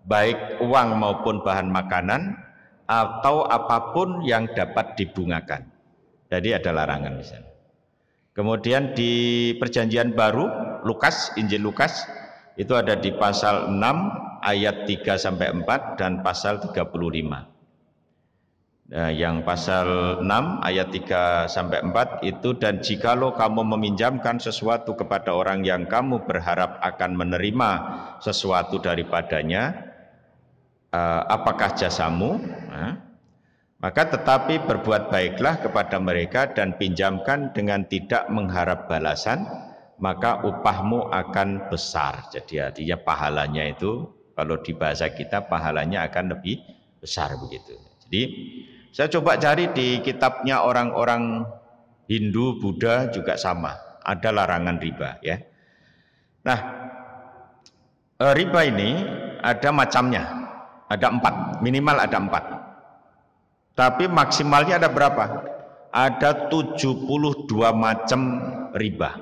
baik uang maupun bahan makanan atau apapun yang dapat dibungakan. Jadi ada larangan di sana. Kemudian di perjanjian baru Lukas, Injil Lukas itu ada di pasal 6 ayat 3 sampai 4 dan pasal 35. Nah, yang pasal 6 ayat 3 sampai 4 itu, dan jikalau kamu meminjamkan sesuatu kepada orang yang kamu berharap akan menerima sesuatu daripadanya, apakah jasamu? Maka tetapi berbuat baiklah kepada mereka dan pinjamkan dengan tidak mengharap balasan, maka upahmu akan besar. Jadi artinya pahalanya itu, kalau di bahasa kita pahalanya akan lebih besar begitu. Jadi saya coba cari di kitabnya orang-orang Hindu, Buddha juga sama, ada larangan riba ya. Nah, riba ini ada macamnya, ada 4, minimal ada 4. Tapi maksimalnya ada berapa? Ada 72 macam riba.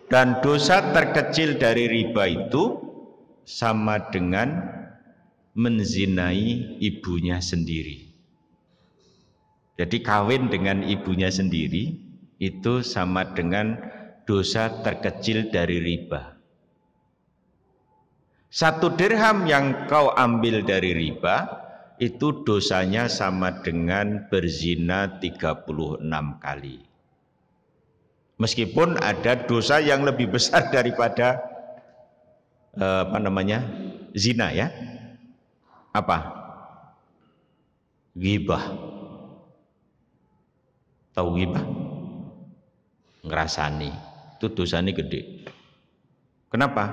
Dan dosa terkecil dari riba itu sama dengan menzinai ibunya sendiri. Jadi kawin dengan ibunya sendiri itu sama dengan dosa terkecil dari riba. 1 dirham yang kau ambil dari riba itu dosanya sama dengan berzina 36 kali. Meskipun ada dosa yang lebih besar daripada zina ya. Apa? Ghibah. Tahu ghibah? Ngerasani. Itu dosanya gede. Kenapa?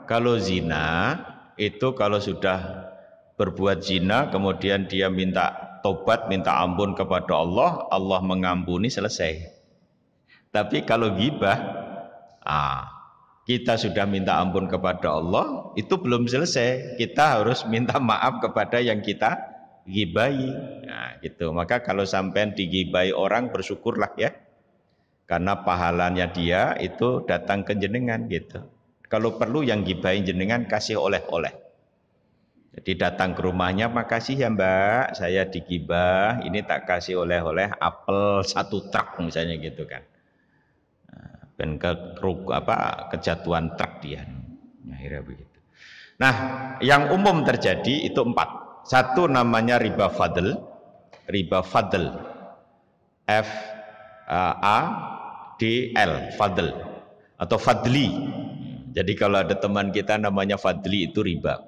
Kalau zina itu kalau sudah berbuat zina kemudian dia minta tobat, minta ampun kepada Allah, Allah mengampuni, selesai. Tapi kalau ghibah, kita sudah minta ampun kepada Allah, itu belum selesai. Kita harus minta maaf kepada yang kita ghibahi. Nah, gitu. Maka kalau sampai dighibahi orang, bersyukurlah ya. Karena pahalanya dia itu datang ke jenengan gitu. Kalau perlu yang ghibahi jenengan kasih oleh-oleh. Jadi datang ke rumahnya, makasih ya Mbak, saya digibah, ini tak kasih oleh-oleh apel 1 truk misalnya gitu kan. Dan kejatuhan truk dia. Akhirnya begitu. Nah, yang umum terjadi itu 4. 1 namanya riba fadl. Riba fadl. F A DL, fadl atau fadli. Jadi kalau ada teman kita namanya Fadli itu riba.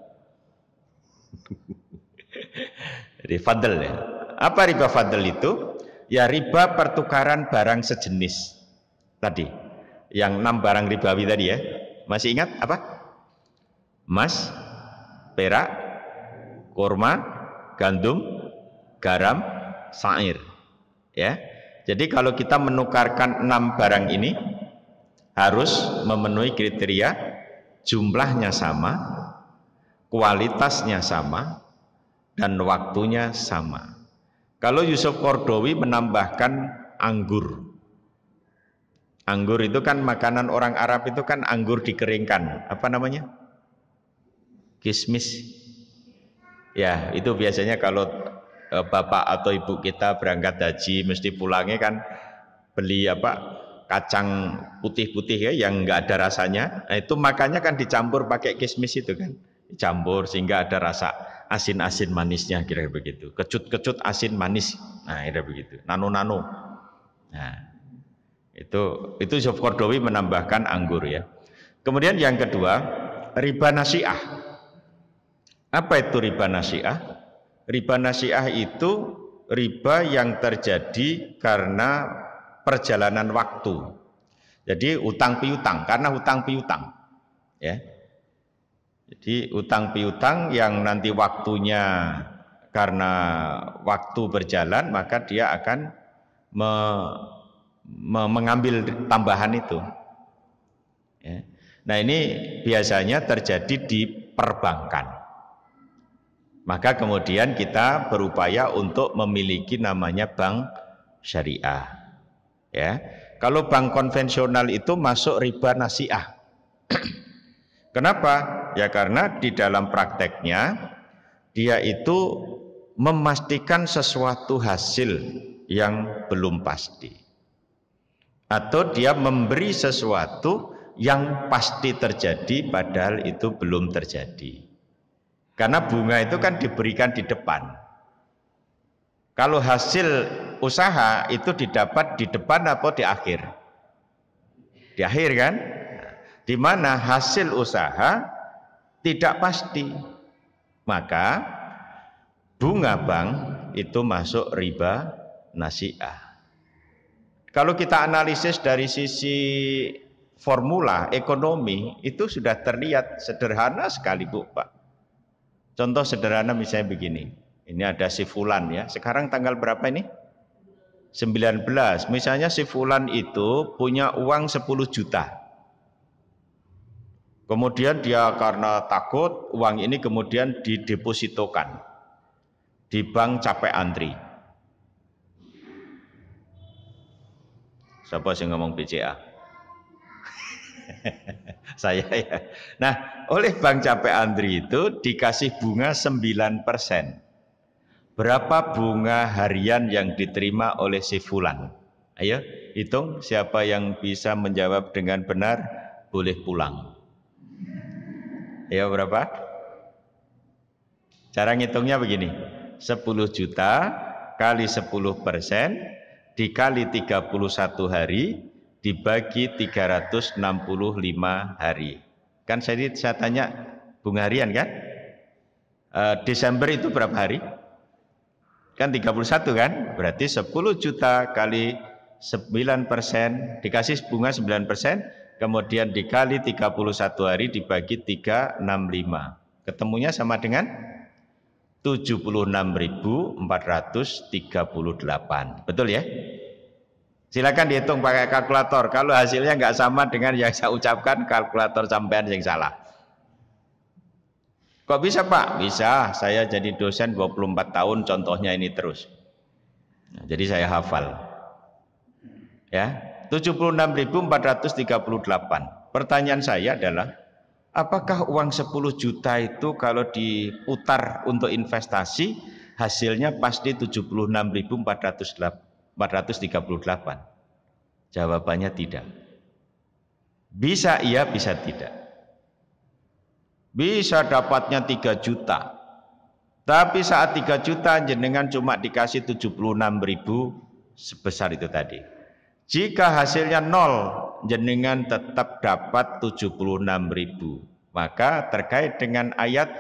Jadi fadl ya. Apa riba fadl itu? Ya riba pertukaran barang sejenis tadi. Yang 6 barang ribawi tadi ya. Masih ingat apa? Emas, perak, kurma, gandum, garam, sair. Ya. Jadi kalau kita menukarkan 6 barang ini harus memenuhi kriteria jumlahnya sama, kualitasnya sama, dan waktunya sama. Kalau Yusuf Qaradawi menambahkan anggur. Anggur itu kan makanan orang Arab itu kan anggur dikeringkan. Apa namanya? Kismis. Ya, itu biasanya kalau bapak atau ibu kita berangkat haji mesti pulangnya kan beli apa? Kacang putih-putih ya yang enggak ada rasanya. Nah, itu makanya kan dicampur pakai kismis itu kan. Dicampur sehingga ada rasa asin-asin manisnya kira-kira begitu. Kecut-kecut asin manis. Nah, kira begitu. Nano-nano. Nah, itu Yusuf Qaradawi menambahkan anggur ya. Kemudian yang kedua, riba nasi'ah. Apa itu riba nasi'ah? Riba nasi'ah itu riba yang terjadi karena perjalanan waktu. Jadi utang piutang, karena utang piutang. Ya. Jadi utang piutang yang nanti waktunya karena waktu berjalan maka dia akan mengambil tambahan itu. Ya. Nah ini biasanya terjadi di perbankan. Maka kemudian kita berupaya untuk memiliki namanya bank syariah. Ya, kalau bank konvensional itu masuk riba nasi'ah. Kenapa? Ya karena di dalam prakteknya dia itu memastikan sesuatu hasil yang belum pasti. Atau dia memberi sesuatu yang pasti terjadi padahal itu belum terjadi. Karena bunga itu kan diberikan di depan. Kalau hasil usaha itu didapat di depan atau di akhir? Di akhir kan? Di mana hasil usaha tidak pasti. Maka bunga bank itu masuk riba nasi'ah. Kalau kita analisis dari sisi formula ekonomi itu sudah terlihat sederhana sekali Bu Pak. Contoh sederhana misalnya begini. Ini ada si Fulan ya. Sekarang tanggal berapa ini? 19. Misalnya si Fulan itu punya uang 10 juta. Kemudian dia karena takut uang ini kemudian didepositokan di bank Capek Antri. Siapa sih ngomong BCA? Saya ya. Nah, oleh Bank Capek Antri itu dikasih bunga 9%. Berapa bunga harian yang diterima oleh si Fulan? Ayo, hitung siapa yang bisa menjawab dengan benar boleh pulang. Ayo berapa? Cara ngitungnya begini. 10 juta kali 10% dikali 31 hari dibagi 365 hari. Kan saya tanya bunga harian kan? Desember itu berapa hari? Kan 31 kan? Berarti 10 juta kali 9% dikasih bunga 9%, kemudian dikali 31 hari dibagi 365. Ketemunya sama dengan 76.438. Betul ya? Silakan dihitung pakai kalkulator. Kalau hasilnya nggak sama dengan yang saya ucapkan, kalkulator sampean yang salah. Kok bisa Pak? Bisa. Saya jadi dosen 24 tahun, contohnya ini terus. Nah, jadi saya hafal. Ya, 76.438. Pertanyaan saya adalah, apakah uang 10 juta itu kalau diputar untuk investasi, hasilnya pasti 76.438? Jawabannya tidak. Bisa iya, bisa tidak. Bisa dapatnya 3 juta. Tapi saat 3 juta jenengan cuma dikasih 76.000 sebesar itu tadi. Jika hasilnya 0, jenengan tetap dapat 76.000. Maka terkait dengan ayat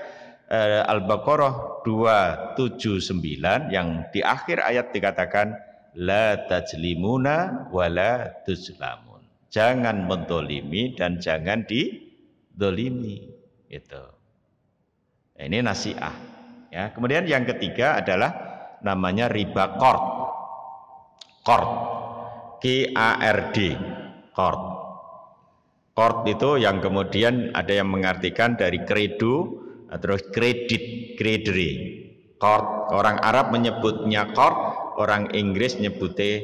Al-Baqarah 279 yang di akhir ayat dikatakan la tajlimuna wala tuzlamun. Jangan mendolimi dan jangan didolimi. Itu. Nah, ini nasiah. Ya. Kemudian yang ketiga adalah namanya riba qard. Qard. Q-A-R-D. Qard. Qard itu yang kemudian ada yang mengartikan dari kredo atau kredit, kredere. Qard. Orang Arab menyebutnya qard, orang Inggris nyebutnya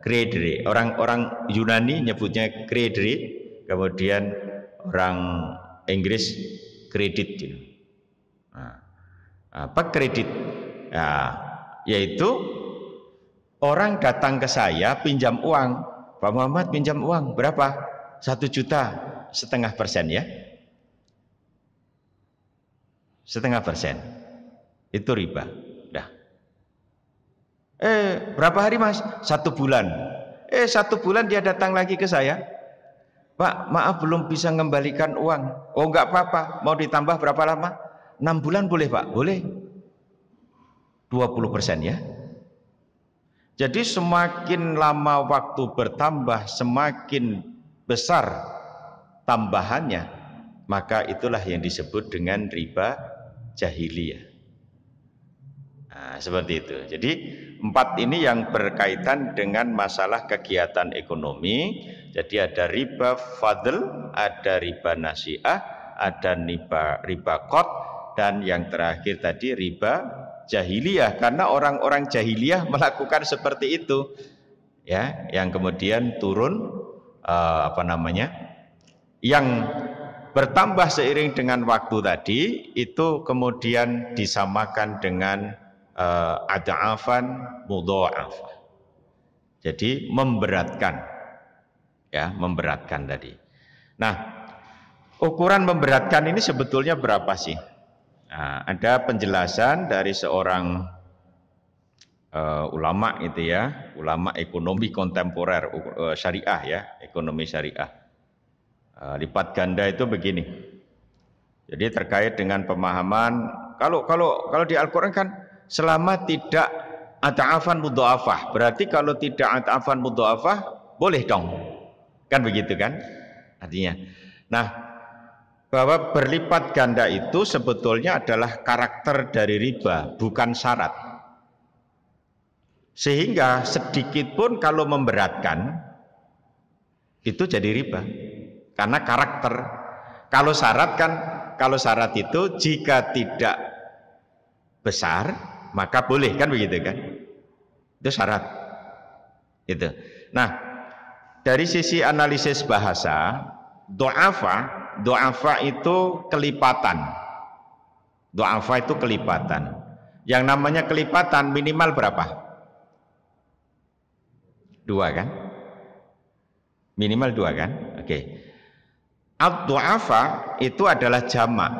kredere. Orang Yunani nyebutnya kredere, kemudian orang Inggris kredit. Nah, apa kredit? Nah, yaitu orang datang ke saya pinjam uang. Pak Muhammad pinjam uang berapa? 1,5% ya. 0,5%. Itu riba. Dah. Berapa hari Mas? 1 bulan. 1 bulan dia datang lagi ke saya. Pak, maaf belum bisa mengembalikan uang. Oh enggak apa-apa. Mau ditambah berapa lama? 6 bulan boleh Pak? Boleh. 20% ya. Jadi semakin lama waktu bertambah, semakin besar tambahannya, maka itulah yang disebut dengan riba jahiliyah. Nah, seperti itu. Jadi 4 ini yang berkaitan dengan masalah kegiatan ekonomi. Jadi ada riba fadl, ada riba nasiah, ada riba qard, dan yang terakhir tadi riba jahiliyah, karena orang-orang jahiliyah melakukan seperti itu ya, yang kemudian turun yang bertambah seiring dengan waktu tadi itu kemudian disamakan dengan ad'afan mudha'afah. Jadi memberatkan ya, memberatkan tadi. Nah, ukuran memberatkan ini sebetulnya berapa sih? Nah, ada penjelasan dari seorang ulama itu ya, ulama ekonomi kontemporer syariah ya, ekonomi syariah. Lipat ganda itu begini. Jadi terkait dengan pemahaman kalau di Al-Qur'an kan selama tidak ata'afan mudha'afah, berarti kalau tidak ata'afan mudha'afah boleh dong. Kan begitu kan? Artinya. Nah, bahwa berlipat ganda itu sebetulnya adalah karakter dari riba, bukan syarat. Sehingga sedikit pun kalau memberatkan itu jadi riba, karena karakter. Kalau syarat itu jika tidak besar maka boleh, kan begitu kan? Itu syarat. Itu. Nah, dari sisi analisis bahasa, Do'afa itu kelipatan. Do'afa itu kelipatan. Yang namanya kelipatan minimal berapa? 2 kan? Minimal 2 kan? Oke. Ad-do'afa itu adalah jamak.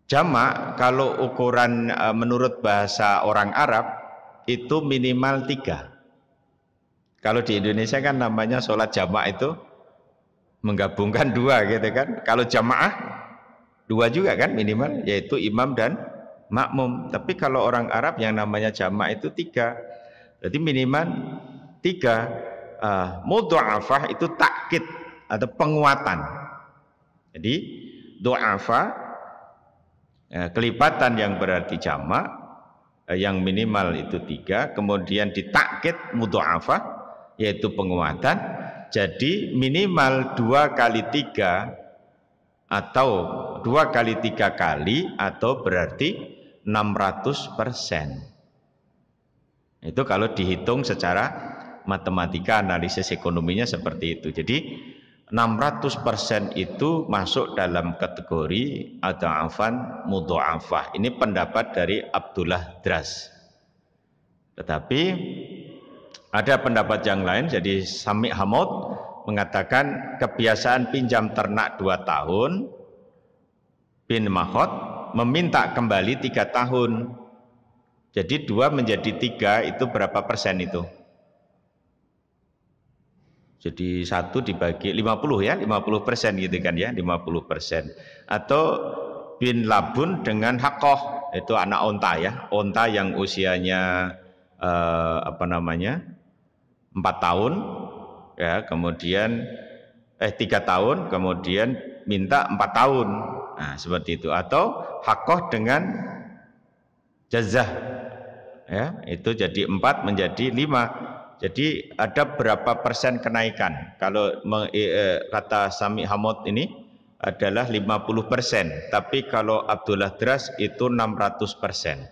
Jamak kalau ukuran menurut bahasa orang Arab itu minimal 3. Kalau di Indonesia kan namanya sholat jamak itu menggabungkan 2 gitu kan. Kalau jamaah 2 juga kan minimal, yaitu imam dan makmum. Tapi kalau orang Arab yang namanya jamak itu 3. Jadi minimal 3. Mudha'afah itu takkid atau penguatan. Jadi do'afa kelipatan yang berarti jamak, yang minimal itu 3, kemudian ditakkid mudha'afah yaitu penguatan. Jadi minimal 2 kali 3 atau 2 kali 3 kali atau berarti 600%. Itu kalau dihitung secara matematika, analisis ekonominya seperti itu. Jadi 600% itu masuk dalam kategori ad'afan mudha'afah. Ini pendapat dari Abdullah Dras. Tetapi ada pendapat yang lain, jadi Sami Hamad mengatakan kebiasaan pinjam ternak 2 tahun, bin Mahod meminta kembali 3 tahun. Jadi 2 menjadi 3 itu berapa persen itu? Jadi 1 dibagi 50 ya, 50% gitu kan ya, 50%. Atau bin labun dengan hakoh, itu anak onta ya, onta yang usianya 4 tahun ya, kemudian 3 tahun, kemudian minta 4 tahun. Nah, seperti itu. Atau hakoh dengan jazah ya, itu jadi 4 menjadi 5. Jadi ada berapa persen kenaikan? Kalau kata Sami Hamod ini adalah 50%, tapi kalau Abdullah Dras itu 600%.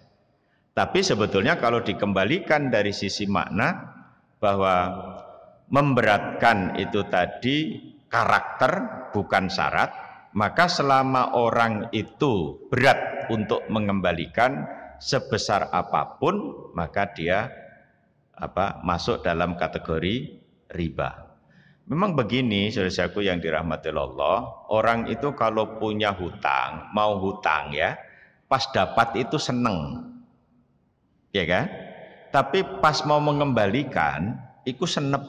Tapi sebetulnya kalau dikembalikan dari sisi makna, bahwa memberatkan itu tadi karakter bukan syarat, maka selama orang itu berat untuk mengembalikan sebesar apapun, maka dia masuk dalam kategori riba. Memang begini, saudaraku yang dirahmati Allah, orang itu kalau punya hutang, mau hutang ya, pas dapat itu seneng, ya kan? Tapi pas mau mengembalikan, itu senep,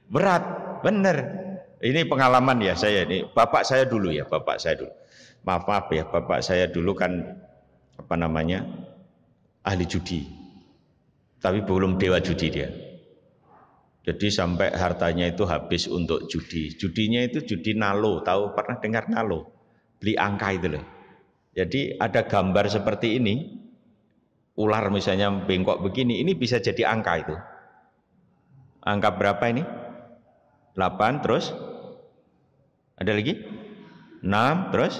berat, bener. Ini pengalaman ya saya ini, bapak saya dulu ya, maaf ya, bapak saya dulu kan ahli judi, tapi belum dewa judi dia. Jadi sampai hartanya itu habis untuk judi. Judinya itu judi nalo, tahu pernah dengar nalo? Beli angka itu loh. Jadi ada gambar seperti ini, ular misalnya bengkok begini, ini bisa jadi angka itu. Angka berapa ini? 8 terus? Ada lagi? 6 terus?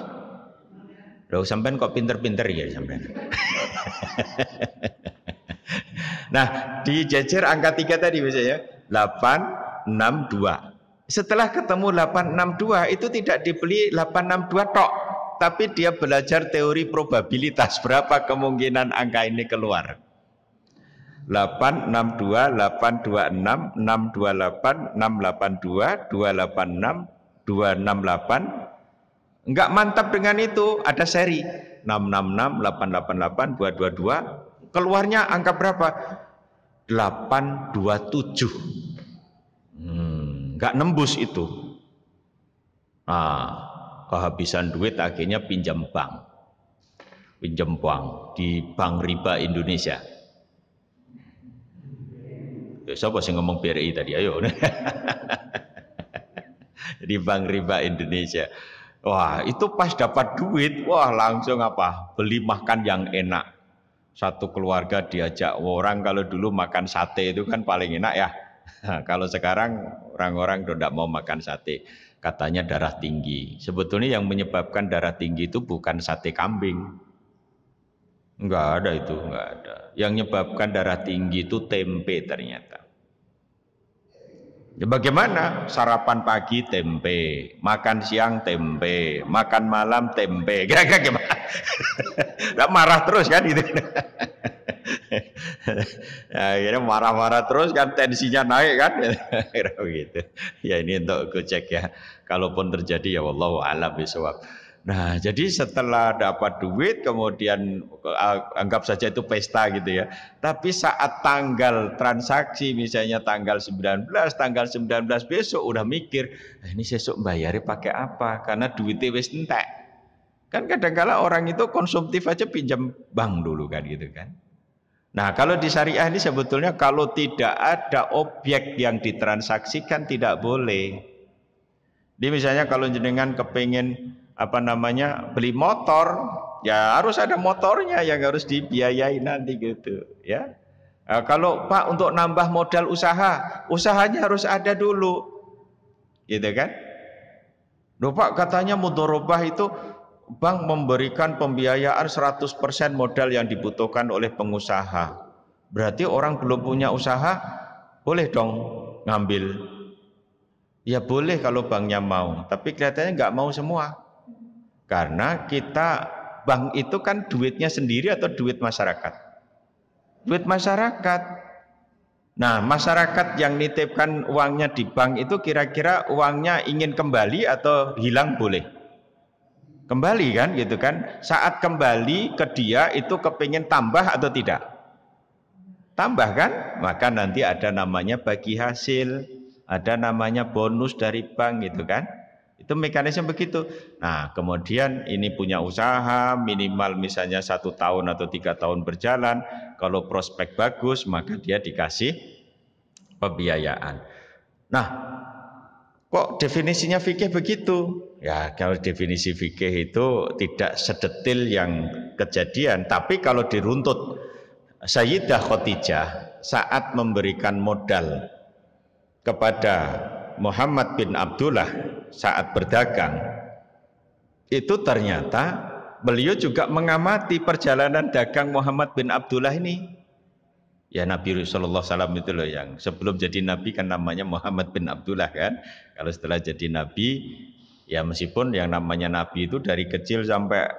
Loh, sampean kok pinter-pinter ya sampean. Nah, dijejer angka 3 tadi misalnya 862. Setelah ketemu 862 itu tidak dibeli 862 tok, tapi dia belajar teori probabilitas, berapa kemungkinan angka ini keluar. 862, 826, 628, 682, 286, 268. Enggak mantap dengan itu, ada seri 666, 888, 222. Keluarnya angka berapa? 827. Enggak nembus itu. Nah, kehabisan duit akhirnya pinjam bank di Bank Riba Indonesia. Ya, siapa sih ngomong BRI tadi? Ayo. Di Bank Riba Indonesia. Wah, itu pas dapat duit, wah langsung beli makan yang enak. Satu keluarga diajak orang, kalau dulu makan sate itu kan paling enak ya. Kalau sekarang orang-orang tidak mau makan sate, katanya darah tinggi. Sebetulnya yang menyebabkan darah tinggi itu bukan sate kambing. Enggak ada itu, enggak ada. Yang menyebabkan darah tinggi itu tempe ternyata. Ya bagaimana? Sarapan pagi tempe, makan siang tempe, makan malam tempe. Kira-kira gimana? Nggak marah terus kan gitu. Ya, akhirnya marah-marah terus kan, tensinya naik kan. Gitu. Ya ini untuk gocek ya. Kalaupun terjadi ya wallahu a'lam bishawab. Nah, jadi setelah dapat duit kemudian anggap saja itu pesta gitu ya. Tapi saat tanggal transaksi misalnya tanggal 19 besok udah mikir, ini besok bayarnya pakai apa? Karena duitnya wis entek. Kan kadang-kala orang itu konsumtif aja pinjam bank dulu kan gitu kan. Nah, kalau di syariah ini sebetulnya kalau tidak ada objek yang ditransaksikan tidak boleh. Jadi misalnya kalau jenengan kepingin beli motor, ya harus ada motornya yang harus dibiayai nanti gitu ya. Kalau Pak untuk nambah modal usahanya harus ada dulu gitu kan. Loh Pak, katanya mudharabah itu bank memberikan pembiayaan 100% modal yang dibutuhkan oleh pengusaha. Berarti orang belum punya usaha boleh dong ngambil. Ya boleh kalau banknya mau, tapi kelihatannya nggak mau semua. Karena bank itu kan duitnya sendiri atau duit masyarakat? Duit masyarakat. Nah, masyarakat yang nitipkan uangnya di bank itu kira-kira uangnya ingin kembali atau hilang boleh? Kembali kan gitu kan. Saat kembali ke dia itu kepingin tambah atau tidak? tambah kan, maka nanti ada namanya bagi hasil, ada namanya bonus dari bank gitu kan. Itu mekanisme begitu. Nah, kemudian ini punya usaha minimal misalnya 1 tahun atau 3 tahun berjalan. Kalau prospek bagus, maka dia dikasih pembiayaan. Nah, kok definisinya fikih begitu? Ya, kalau definisi fikih itu tidak sedetil yang kejadian, tapi kalau diruntut Sayyidah Khadijah saat memberikan modal kepada Muhammad bin Abdullah saat berdagang, itu ternyata beliau juga mengamati perjalanan dagang Muhammad bin Abdullah ini. Ya, Nabi Sallallahu Alaihi Wasallam itu loh, yang sebelum jadi Nabi kan namanya Muhammad bin Abdullah kan. Kalau setelah jadi Nabi, ya meskipun yang namanya Nabi itu dari kecil sampai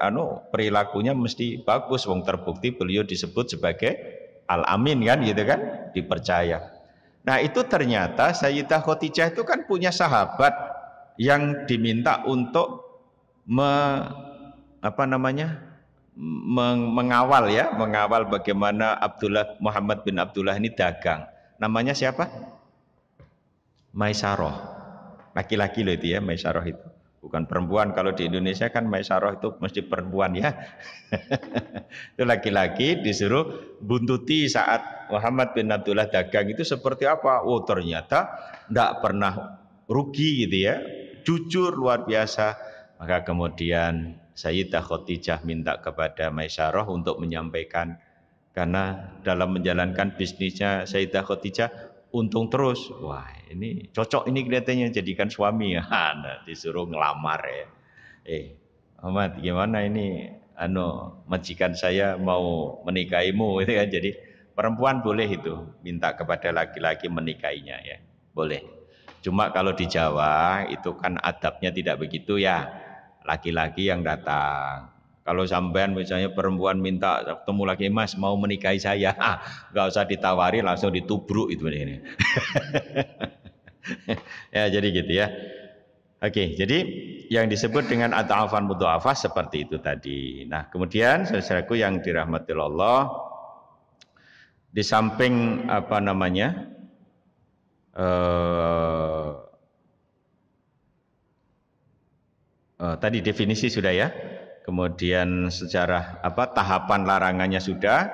perilakunya mesti bagus, wong terbukti beliau disebut sebagai Al-Amin kan gitu kan, dipercaya. Nah itu ternyata Sayyidah Khadijah itu kan punya sahabat yang diminta untuk mengawal bagaimana Muhammad bin Abdullah ini dagang. Namanya siapa? Maisarah. Laki-laki loh itu ya, Maisarah itu. Bukan perempuan. Kalau di Indonesia kan Maisarah itu mesti perempuan ya. Itu laki-laki disuruh buntuti saat Muhammad bin Abdullah dagang itu seperti apa. Oh ternyata tidak pernah rugi gitu ya. Jujur luar biasa. Maka kemudian Sayyidah Khadijah minta kepada Maisarah untuk menyampaikan, karena dalam menjalankan bisnisnya Sayyidah Khadijah untung terus. Wah ini cocok ini kelihatannya jadikan suami ya. Nah, disuruh ngelamar ya. Muhammad gimana ini majikan saya mau menikahimu itu kan. Jadi perempuan boleh itu minta kepada laki-laki menikahinya ya, boleh. Cuma kalau di Jawa itu kan adabnya tidak begitu ya. Laki-laki yang datang. Kalau sampean misalnya perempuan minta ketemu lagi, Mas mau menikahi saya, nggak usah ditawari, langsung ditubruk itu ini. Ya jadi gitu ya. Oke, jadi yang disebut dengan ata'afan mudha'afah seperti itu tadi. Nah kemudian saudaraku yang dirahmati Allah, di samping tadi definisi sudah ya, kemudian sejarah tahapan larangannya sudah,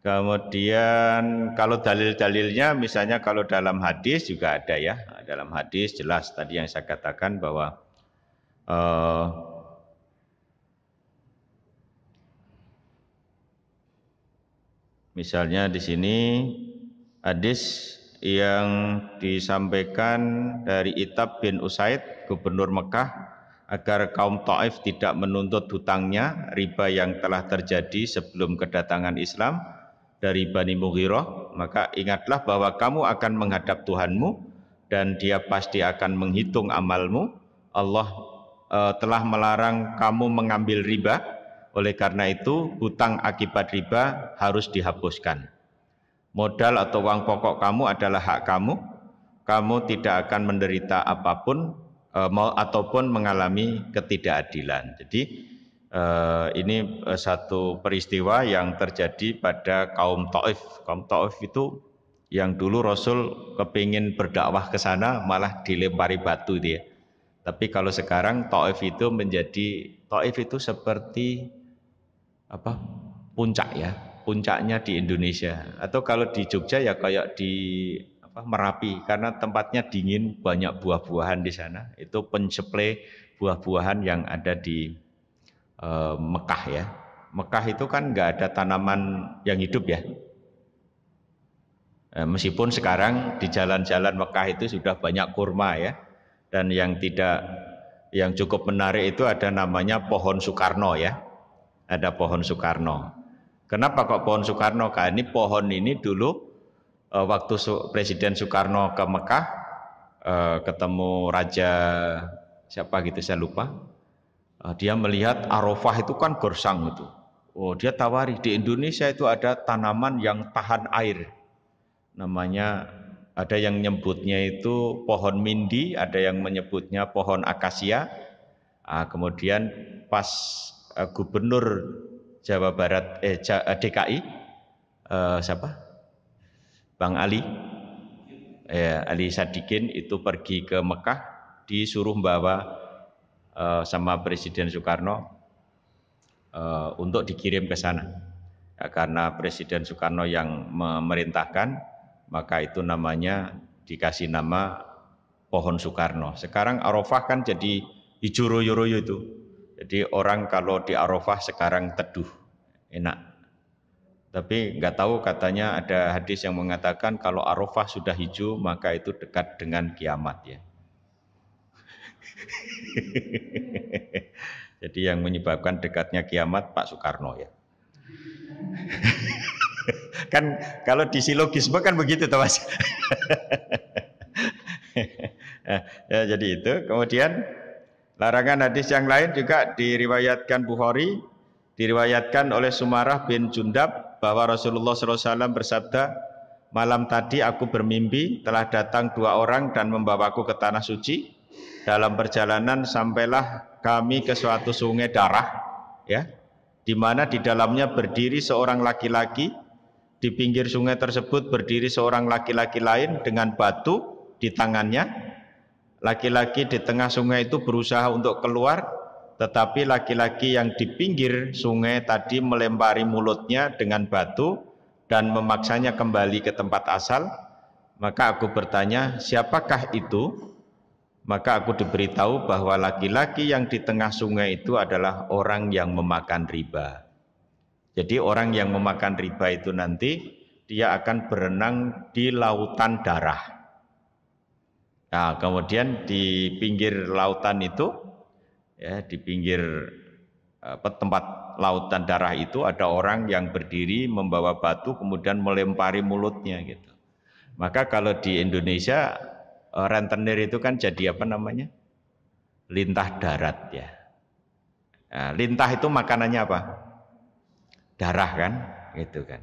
kemudian kalau dalil-dalilnya misalnya kalau dalam hadis juga ada ya, dalam hadis jelas tadi yang saya katakan bahwa misalnya di sini hadis yang disampaikan dari Itab bin Usaid, gubernur Mekah, agar kaum Taif tidak menuntut hutangnya riba yang telah terjadi sebelum kedatangan Islam dari Bani Mughirah. Maka ingatlah bahwa kamu akan menghadap Tuhanmu dan dia pasti akan menghitung amalmu. Allah telah melarang kamu mengambil riba, oleh karena itu hutang akibat riba harus dihapuskan. Modal atau uang pokok kamu adalah hak kamu. Kamu tidak akan menderita apapun ataupun mengalami ketidakadilan. Jadi ini satu peristiwa yang terjadi pada kaum Taif. Kaum Taif itu yang dulu Rasul kepingin berdakwah ke sana malah dilempari batu dia. Tapi kalau sekarang Taif itu seperti puncak ya, puncaknya di Indonesia. Atau kalau di Jogja ya kayak di Merapi, karena tempatnya dingin, banyak buah-buahan di sana. Itu pensuplai buah-buahan yang ada di Mekah ya. Mekah itu kan nggak ada tanaman yang hidup ya. Meskipun sekarang di jalan-jalan Mekah itu sudah banyak kurma ya. Dan yang cukup menarik itu ada namanya pohon Soekarno ya. Ada pohon Soekarno. Kenapa kok pohon Soekarno? Karena ini pohon ini dulu waktu Presiden Soekarno ke Mekah ketemu raja siapa gitu saya lupa, dia melihat Arafah itu kan gersang itu. Oh dia tawari, di Indonesia itu ada tanaman yang tahan air, namanya ada yang menyebutnya itu pohon mindi, ada yang menyebutnya pohon akasia. Kemudian pas gubernur Jawa Barat DKI siapa? Bang Ali, Ali Sadikin itu pergi ke Mekah, disuruh bawa sama Presiden Soekarno untuk dikirim ke sana. Ya, karena Presiden Soekarno yang memerintahkan, maka itu namanya dikasih nama pohon Soekarno. Sekarang Arafah kan jadi hijau royo-royo itu. Jadi orang kalau di Arafah sekarang teduh, enak. Tapi nggak tahu, katanya ada hadis yang mengatakan kalau Arafah sudah hijau maka itu dekat dengan kiamat ya. Jadi yang menyebabkan dekatnya kiamat Pak Soekarno ya. Kan kalau di silogisme kan begitu toh Mas. Ya, jadi itu. Kemudian larangan hadis yang lain juga diriwayatkan Bukhari, diriwayatkan oleh Sumarah bin Jundab bahwa Rasulullah SAW bersabda, malam tadi aku bermimpi telah datang 2 orang dan membawaku ke tanah suci. Dalam perjalanan sampailah kami ke suatu sungai darah, ya, di mana di dalamnya berdiri seorang laki-laki. Di pinggir sungai tersebut berdiri seorang laki-laki lain dengan batu di tangannya. Laki-laki di tengah sungai itu berusaha untuk keluar, tetapi laki-laki yang di pinggir sungai tadi melempari mulutnya dengan batu dan memaksanya kembali ke tempat asal. Maka aku bertanya, siapakah itu? Maka aku diberitahu bahwa laki-laki yang di tengah sungai itu adalah orang yang memakan riba. Jadi orang yang memakan riba itu nanti dia akan berenang di lautan darah. Nah, kemudian di pinggir lautan itu, ya, di pinggir tempat lautan darah itu ada orang yang berdiri membawa batu kemudian melempari mulutnya gitu. Maka kalau di Indonesia rentenir itu kan jadi apa namanya? Lintah darat ya. Nah, lintah itu makanannya apa? Darah kan, gitu kan.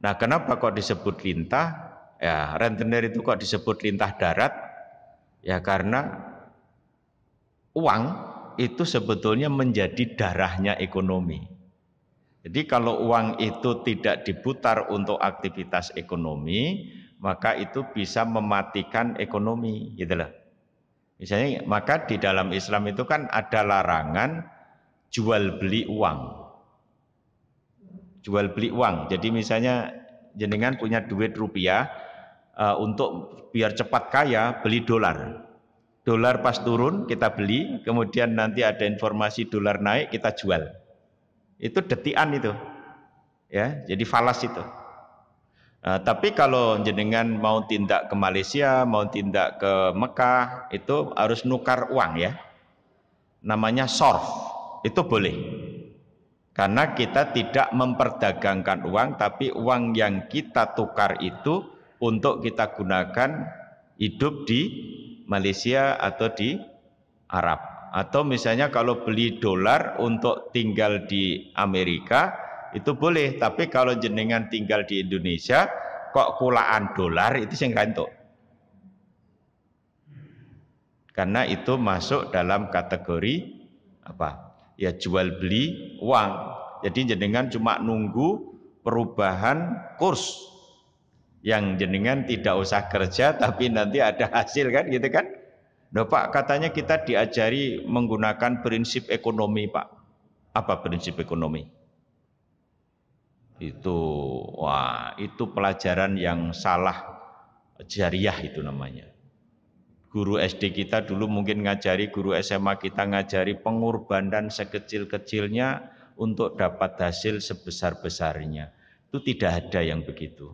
Nah, kenapa kok disebut lintah? Ya, rentenir itu kok disebut lintah darat? Ya karena uang itu sebetulnya menjadi darahnya ekonomi. Jadi kalau uang itu tidak diputar untuk aktivitas ekonomi, maka itu bisa mematikan ekonomi, gitu loh. Misalnya, maka di dalam Islam itu kan ada larangan jual beli uang. Jual beli uang. Jadi misalnya jenengan punya duit rupiah, untuk biar cepat kaya beli dolar. Dolar pas turun kita beli, kemudian nanti ada informasi dolar naik kita jual. Itu detikan itu. Ya, jadi falas itu. Tapi kalau jenengan mau tindak ke Malaysia, mau tindak ke Mekah, itu harus nukar uang ya. Namanya sorf. Itu boleh. Karena kita tidak memperdagangkan uang, tapi uang yang kita tukar itu untuk kita gunakan hidup di Malaysia atau di Arab. Atau misalnya kalau beli dolar untuk tinggal di Amerika, itu boleh. Tapi kalau jenengan tinggal di Indonesia, kok kulaan dolar itu sing rantuk. Karena itu masuk dalam kategori apa? Ya jual beli uang. Jadi jenengan cuma nunggu perubahan kurs. Yang jenengan tidak usah kerja tapi nanti ada hasil kan gitu kan. Loh Pak, katanya kita diajari menggunakan prinsip ekonomi Pak. Apa prinsip ekonomi? Itu pelajaran yang salah jariah itu namanya. Guru SD kita dulu mungkin ngajari, guru SMA kita ngajari pengorbanan sekecil-kecilnya untuk dapat hasil sebesar-besarnya. Itu tidak ada yang begitu.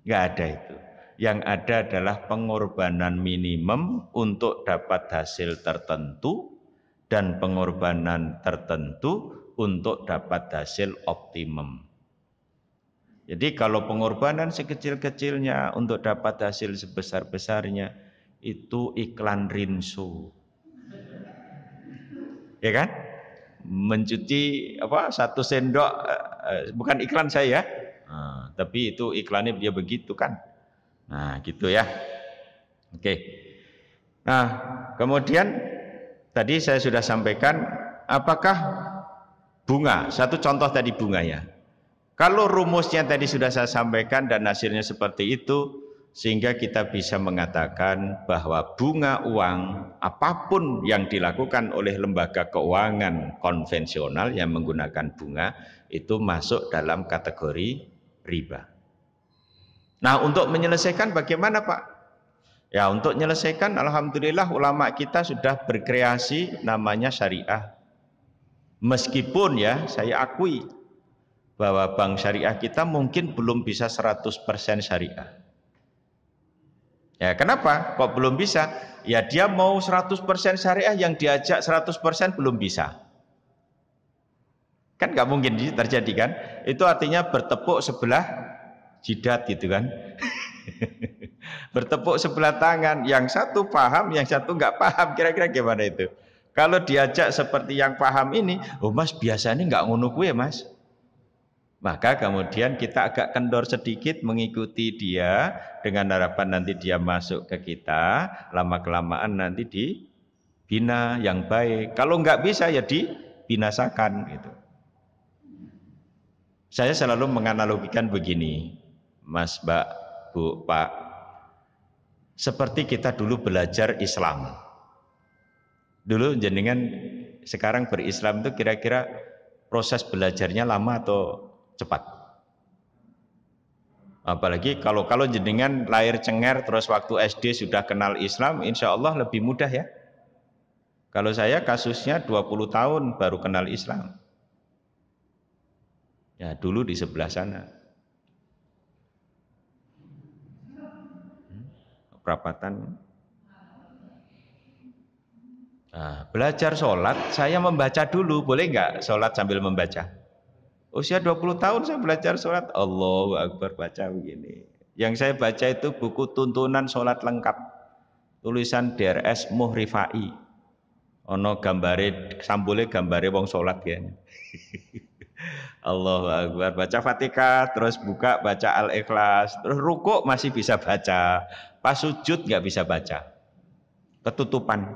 Enggak ada itu. Yang ada adalah pengorbanan minimum untuk dapat hasil tertentu dan pengorbanan tertentu untuk dapat hasil optimum. Jadi kalau pengorbanan sekecil-kecilnya untuk dapat hasil sebesar-besarnya, itu iklan Rinso, ya kan? Mencuci apa 1 sendok, bukan iklan saya, tapi itu iklannya dia begitu kan? Nah gitu ya. Oke. Nah kemudian tadi saya sudah sampaikan, apakah bunga? Satu contoh tadi bunga ya. Kalau rumusnya tadi sudah saya sampaikan dan hasilnya seperti itu, sehingga kita bisa mengatakan bahwa bunga uang apapun yang dilakukan oleh lembaga keuangan konvensional yang menggunakan bunga itu masuk dalam kategori riba. Nah, untuk menyelesaikan bagaimana, Pak? Ya, untuk menyelesaikan alhamdulillah ulama kita sudah berkreasi namanya syariah. Meskipun ya saya akui bahwa bank syariah kita mungkin belum bisa 100% syariah. Ya, kenapa? Kok belum bisa? Ya dia mau 100% syariah yang diajak 100% belum bisa. Kan nggak mungkin terjadi kan? Itu artinya bertepuk sebelah jidat gitu kan. Bertepuk sebelah tangan, yang satu paham, yang satu nggak paham, kira-kira gimana itu? Kalau diajak seperti yang paham ini, oh mas biasanya nggak ngono kuwe mas. Maka kemudian kita agak kendor sedikit mengikuti dia dengan harapan nanti dia masuk ke kita, lama-kelamaan nanti dibina yang baik. Kalau nggak bisa ya dibinasakan gitu. Saya selalu menganalogikan begini, Mas, Mbak, Bu, Pak. Seperti kita dulu belajar Islam. Dulu jenengan sekarang berislam itu kira-kira proses belajarnya lama atau cepat? Apalagi kalau jenengan lahir Cenger terus waktu SD sudah kenal Islam, insya Allah lebih mudah ya. Kalau saya kasusnya 20 tahun baru kenal Islam. Ya dulu di sebelah sana. Perapatan. Nah, belajar sholat, saya membaca dulu, boleh nggak sholat sambil membaca? Usia 20 tahun saya belajar sholat, Allahu Akbar baca begini. Yang saya baca itu buku tuntunan sholat lengkap, tulisan DRS Muhrifai. Ono gambare, sambule gambare wong sholat ya. Allahu Akbar, baca Fatihah, terus buka baca Al-Ikhlas, terus rukuk masih bisa baca, pas sujud nggak bisa baca, ketutupan.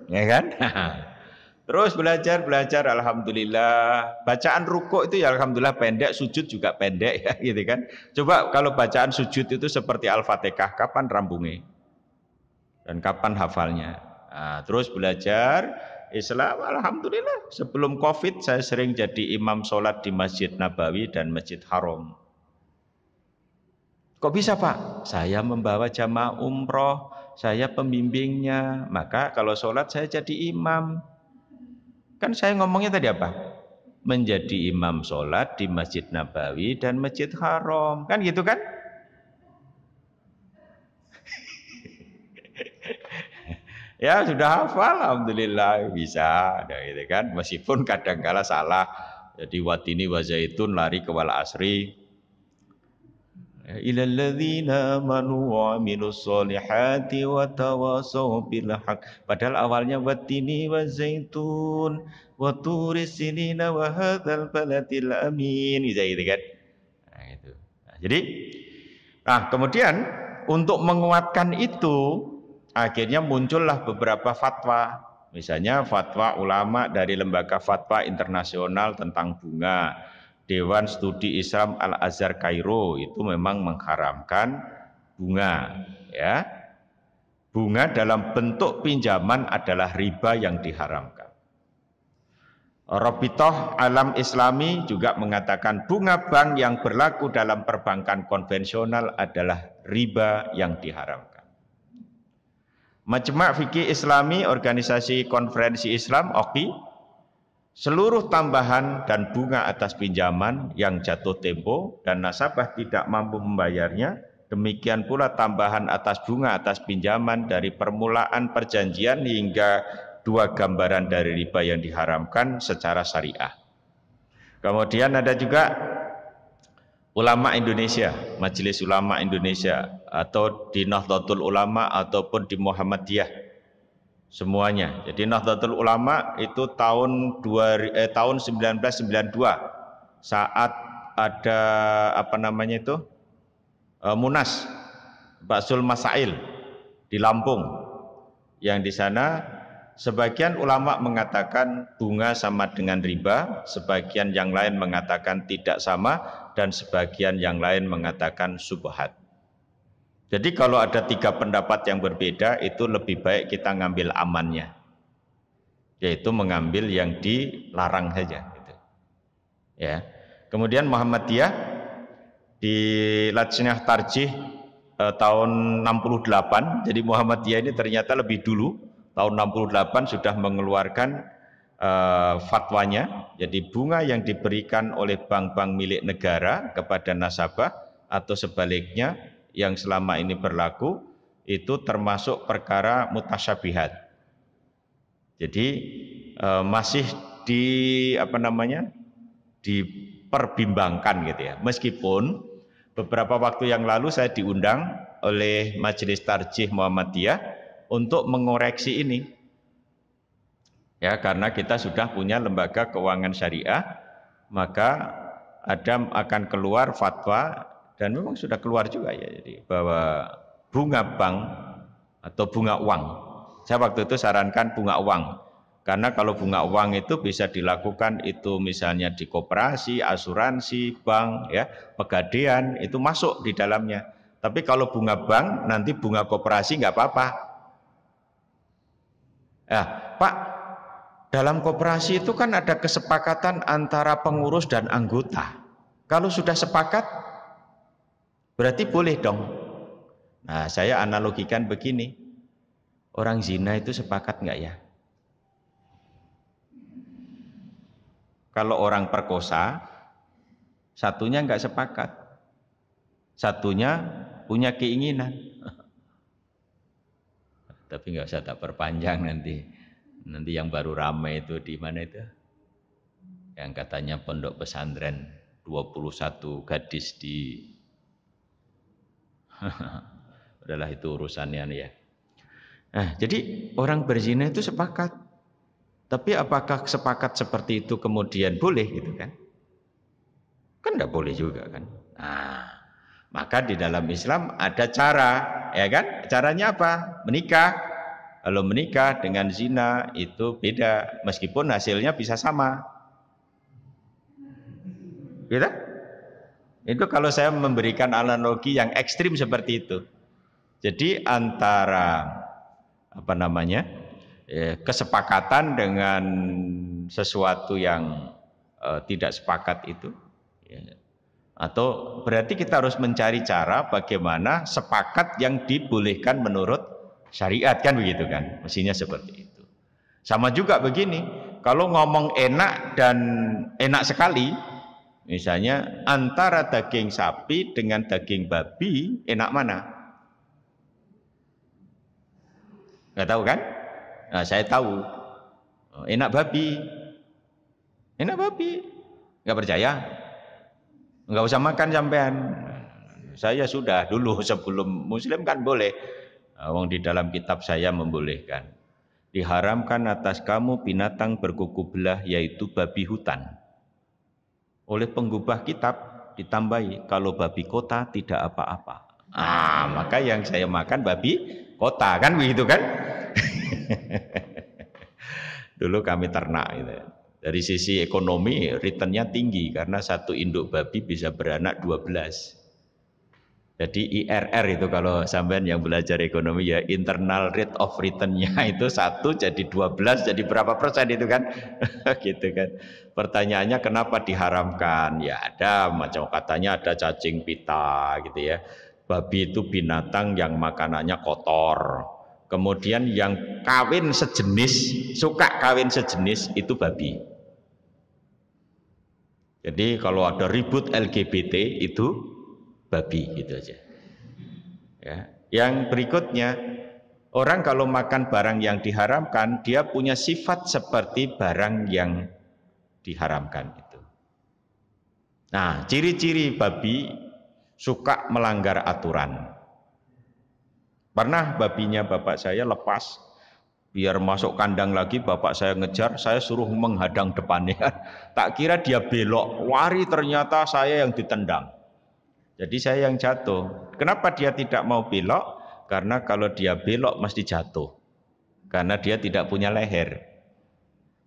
Ya kan? Terus belajar alhamdulillah. Bacaan rukuk itu ya alhamdulillah pendek, sujud juga pendek ya gitu kan. Coba kalau bacaan sujud itu seperti Al-Fatihah, kapan rambungnya? Dan kapan hafalnya? Nah, terus belajar Islam alhamdulillah. Sebelum Covid saya sering jadi imam sholat di Masjid Nabawi dan Masjid Haram. Kok bisa, Pak? Saya membawa jamaah umroh, saya pembimbingnya, maka kalau sholat saya jadi imam. Kan saya ngomongnya tadi apa? Menjadi imam sholat di Masjid Nabawi dan Masjid Haram, kan gitu kan? Ya sudah hafal, alhamdulillah bisa, gitu kan? Meskipun kadang-kala salah, jadi watini wa zaitun lari ke wal asri. Ilal ladzina amanu wa amilus solihati wa tawasaw bil haq. Padahal awalnya watini wa zaitun wa turis sinina wa hadzal baladil amin, gitu kan. Nah, itu. Nah, jadi kemudian untuk menguatkan itu akhirnya muncullah beberapa fatwa. Misalnya fatwa ulama dari Lembaga Fatwa Internasional tentang bunga. Dewan Studi Islam Al-Azhar Kairo itu memang mengharamkan bunga ya. Bunga dalam bentuk pinjaman adalah riba yang diharamkan. Rabithah Alam Islami juga mengatakan bunga bank yang berlaku dalam perbankan konvensional adalah riba yang diharamkan. Majma' Fikih Islami, organisasi konferensi Islam OKI, seluruh tambahan dan bunga atas pinjaman yang jatuh tempo dan nasabah tidak mampu membayarnya, demikian pula tambahan atas bunga atas pinjaman dari permulaan perjanjian hingga 2 gambaran dari riba yang diharamkan secara syariah. Kemudian ada juga ulama Indonesia, Majelis Ulama Indonesia, atau di Nahdlatul Ulama ataupun di Muhammadiyah. Semuanya. Jadi Nahdlatul Ulama itu tahun 1992 saat ada Munas Ba'sul Masail di Lampung, yang di sana Sebagian ulama mengatakan bunga sama dengan riba, sebagian yang lain mengatakan tidak sama, dan sebagian yang lain mengatakan subhat. Jadi kalau ada 3 pendapat yang berbeda, itu lebih baik kita ngambil amannya, yaitu mengambil yang dilarang saja. Gitu. Ya. Kemudian Muhammadiyah di Lajnah Tarjih tahun 68, jadi Muhammadiyah ini ternyata lebih dulu. Tahun 68 sudah mengeluarkan fatwanya, jadi bunga yang diberikan oleh bank-bank milik negara kepada nasabah atau sebaliknya yang selama ini berlaku itu termasuk perkara mutasyabihat. Jadi masih diperbimbangkan gitu ya. Meskipun beberapa waktu yang lalu saya diundang oleh Majelis Tarjih Muhammadiyah untuk mengoreksi ini, ya, karena kita sudah punya lembaga keuangan syariah, maka akan keluar fatwa, dan memang sudah keluar juga ya, jadi bahwa bunga bank atau bunga uang, saya waktu itu sarankan bunga uang, karena kalau bunga uang itu bisa dilakukan itu misalnya di koperasi, asuransi, bank, ya, pegadaian, itu masuk di dalamnya. Tapi kalau bunga bank, nanti bunga koperasi nggak apa-apa. Ya, Pak, dalam koperasi itu kan ada kesepakatan antara pengurus dan anggota. Kalau sudah sepakat, berarti boleh dong. Nah, saya analogikan begini, orang zina itu sepakat nggak ya? Kalau orang perkosa, satunya nggak sepakat, satunya punya keinginan. Tapi nggak usah tak perpanjang nanti yang baru ramai itu di mana itu? Yang katanya pondok pesantren 21 gadis di udahlah itu urusannya ya. Nah, jadi orang berzina itu sepakat. Tapi apakah sepakat seperti itu kemudian boleh gitu kan? Kan enggak boleh juga kan. Nah, maka di dalam Islam ada cara, ya kan? Caranya apa? Menikah. Kalau menikah dengan zina itu beda, meskipun hasilnya bisa sama. Gitu? Itu kalau saya memberikan analogi yang ekstrim seperti itu. Jadi antara kesepakatan dengan sesuatu yang tidak sepakat itu, ya. Atau berarti kita harus mencari cara bagaimana sepakat yang dibolehkan menurut syariat, kan begitu kan, mestinya seperti itu. Sama juga begini, kalau ngomong enak dan enak sekali, misalnya antara daging sapi dengan daging babi, enak mana? Nggak tahu kan? Nah, saya tahu, enak babi, nggak percaya? Nggak usah makan sampean. Saya sudah dulu sebelum Muslim kan boleh. Wong di dalam kitab saya membolehkan. Diharamkan atas kamu binatang berkuku belah yaitu babi hutan. Oleh penggubah kitab ditambahi kalau babi kota tidak apa-apa. Maka yang saya makan babi kota, kan begitu kan? Dulu kami ternak gitu. Dari sisi ekonomi returnnya tinggi karena satu induk babi bisa beranak 12. Jadi IRR itu kalau sampean yang belajar ekonomi ya, internal rate of return-nya itu 1 jadi 12 jadi berapa persen itu kan? Gitu kan. Pertanyaannya kenapa diharamkan? Ya ada macam katanya ada cacing pita gitu ya. Babi itu binatang yang makanannya kotor. Kemudian yang kawin sejenis, suka kawin sejenis itu babi. Jadi kalau ada ribut LGBT itu babi, gitu aja. Ya. Yang berikutnya, orang kalau makan barang yang diharamkan, dia punya sifat seperti barang yang diharamkan itu. Nah, ciri-ciri babi suka melanggar aturan. Pernah babinya bapak saya lepas, biar masuk kandang lagi, bapak saya ngejar, saya suruh menghadang depannya. Tak kira dia belok, lari, ternyata saya yang ditendang. Jadi saya yang jatuh. Kenapa dia tidak mau belok? Karena kalau dia belok mesti jatuh. karena dia tidak punya leher.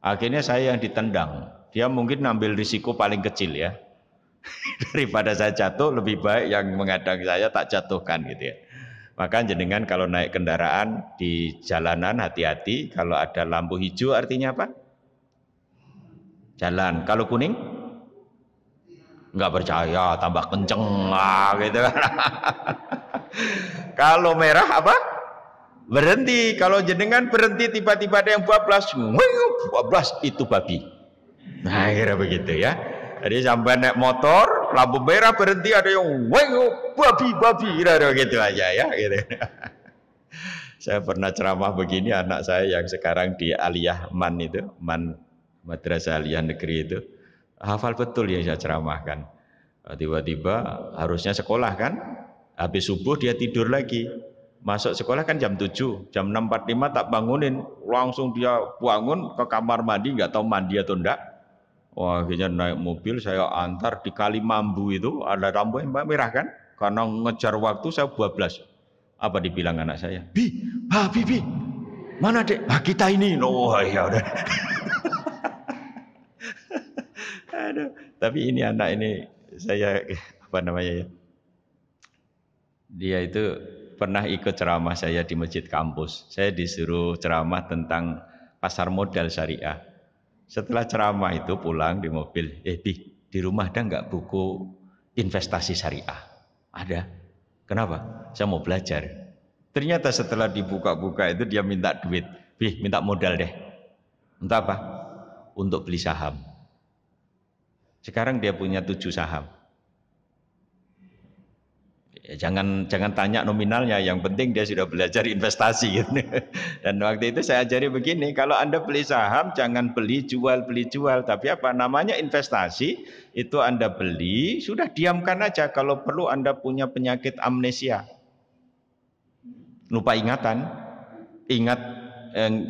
Akhirnya saya yang ditendang. Dia mungkin ngambil risiko paling kecil ya. Daripada saya jatuh, lebih baik yang menghadang saya tak jatuhkan gitu ya. Maka jenengan kalau naik kendaraan di jalanan hati-hati. Kalau ada lampu hijau artinya apa? Jalan. Kalau kuning? Nggak percaya, tambah kenceng lah gitu kan. Kalau merah apa? Berhenti. Kalau jenengan berhenti tiba-tiba ada yang bablas, bablas itu babi. Nah, kira begitu ya. Jadi sampai naik motor, lampu merah berhenti ada yang babi, kira gitu aja ya. Gitu. Saya pernah ceramah begini, anak saya yang sekarang di Aliyah Man itu, Man Madrasah Aliyah Negeri itu, hafal betul yang saya ceramahkan. Tiba-tiba harusnya sekolah kan, habis subuh dia tidur lagi. Masuk sekolah kan jam 7, jam 6.45 tak bangunin, langsung dia bangun ke kamar mandi, nggak tahu mandi atau enggak. Wah, akhirnya naik mobil saya antar di Kali Mambu itu, ada lampu yang merah kan, karena ngejar waktu saya bablas. Apa dibilang anak saya? Bi, mana dek? Kita ini. Oh ya udah. Aduh, tapi ini anak ini saya apa namanya ya? Dia itu pernah ikut ceramah saya di masjid kampus. Saya disuruh ceramah tentang pasar modal syariah. Setelah ceramah itu pulang di mobil, di rumah ada nggak buku investasi syariah? Ada. Kenapa? Saya mau belajar. Ternyata setelah dibuka-buka itu dia minta duit. Minta modal deh. Untuk apa? Untuk beli saham. Sekarang dia punya 7 saham. Ya, jangan tanya nominalnya, yang penting dia sudah belajar investasi gitu. Dan waktu itu saya ajari begini, kalau Anda beli saham jangan beli jual, tapi apa namanya investasi, itu Anda beli, sudah diamkan aja. Kalau perlu Anda punya penyakit amnesia, lupa ingatan,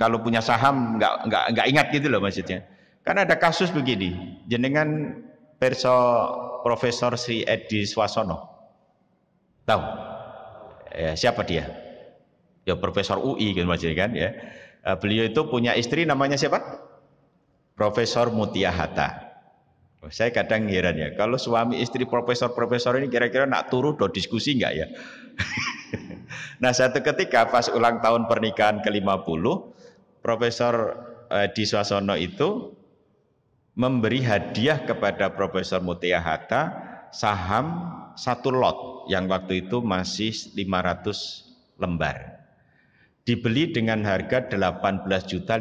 kalau punya saham nggak ingat gitu loh maksudnya. Karena ada kasus begini, jenengan Profesor Sri Edi Swasono tahu ya, siapa dia? Ya Profesor UI kan maksudnya kan ya. Beliau itu punya istri namanya siapa? Profesor Mutia Hatta. Saya kadang heran ya, kalau suami istri profesor ini kira-kira nak turu do diskusi enggak ya? Nah, satu ketika pas ulang tahun pernikahan ke-50, Profesor Edi Swasono itu memberi hadiah kepada Profesor Mutia Hatta saham 1 lot yang waktu itu masih 500 lembar. Dibeli dengan harga 18.500.000.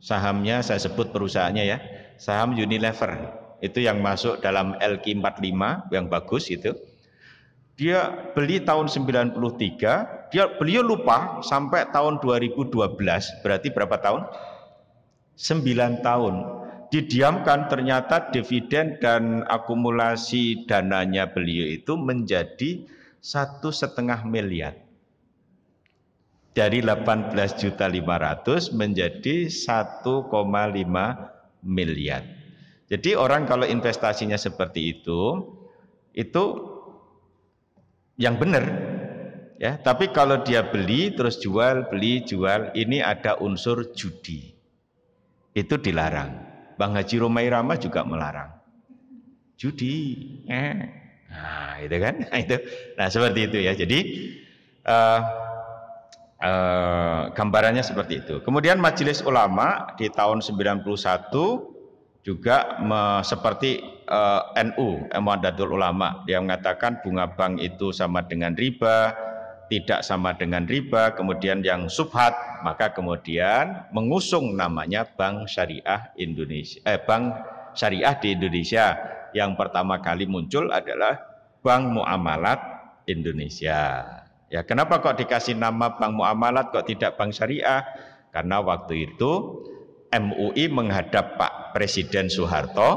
Sahamnya saya sebut perusahaannya ya, saham Unilever. Itu yang masuk dalam LQ45 yang bagus itu. Dia beli tahun 93, beliau lupa sampai tahun 2012, berarti berapa tahun? 9 tahun. Didiamkan, ternyata dividen dan akumulasi dananya beliau itu menjadi 1,5 miliar. Dari 18.500.000 menjadi 1,5 miliar. Jadi orang kalau investasinya seperti itu yang benar ya. Tapi kalau dia beli terus jual, ini ada unsur judi. Itu dilarang. Bang Haji Romai Rama juga melarang judi. Nah, itu kan? Nah, seperti itu ya. Jadi gambarannya seperti itu. Kemudian Majelis Ulama di tahun 91 juga seperti NU, Muhammadiyah Ulama, dia mengatakan bunga bank itu sama dengan riba, tidak sama dengan riba. Kemudian yang subhat, maka kemudian mengusung namanya Bank Syariah Indonesia, Bank Syariah di Indonesia. Yang pertama kali muncul adalah Bank Muamalat Indonesia. Ya, kenapa kok dikasih nama Bank Muamalat kok tidak Bank Syariah? Karena waktu itu MUI menghadap Pak Presiden Soeharto,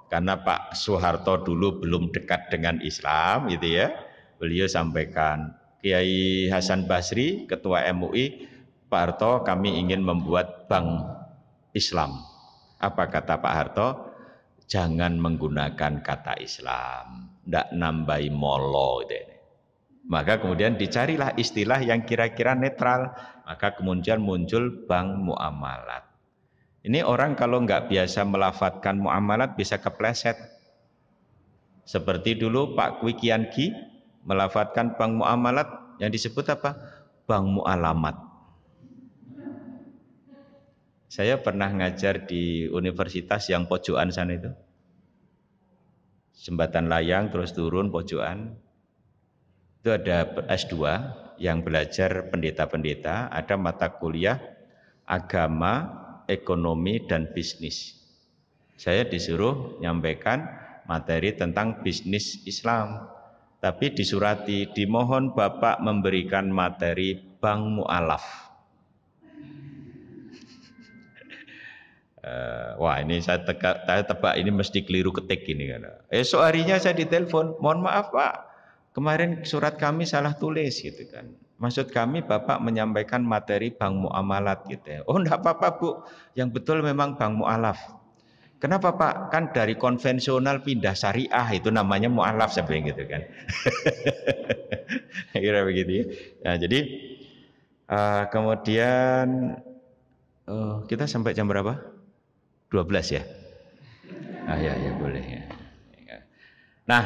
karena Pak Soeharto dulu belum dekat dengan Islam gitu ya. Beliau sampaikan, Kiai Hasan Basri, Ketua MUI, Pak Harto, kami ingin membuat bank Islam. Apa kata Pak Harto? Jangan menggunakan kata Islam, ndak nambahi molo gitu. Maka kemudian dicarilah istilah yang kira-kira netral. Maka kemudian muncul bank muamalat. Ini orang kalau nggak biasa melafatkan muamalat bisa kepleset. Seperti dulu Pak Kwi Kian Gi melafatkan bank muamalat yang disebut apa? Bank mualamat. Saya pernah ngajar di universitas yang pojokan sana itu. Jembatan layang terus turun pojokan. Itu ada S2 yang belajar pendeta-pendeta, ada mata kuliah agama, ekonomi, dan bisnis. Saya disuruh nyampaikan materi tentang bisnis Islam. Tapi disurati, dimohon Bapak memberikan materi bank mu'alaf. Wah ini saya tebak ini mesti keliru ketik ini. Esok harinya saya ditelepon, mohon maaf Pak, kemarin surat kami salah tulis gitu kan. Maksud kami Bapak menyampaikan materi bank muamalat gitu ya. Oh enggak apa-apa Bu, yang betul memang bank mualaf. Kenapa Pak? Kan dari konvensional pindah syariah itu namanya mualaf sebenarnya gitu kan. Kira begitu ya. Nah, jadi kemudian kita sampai jam berapa? 12 ya? Ya boleh ya. Nah,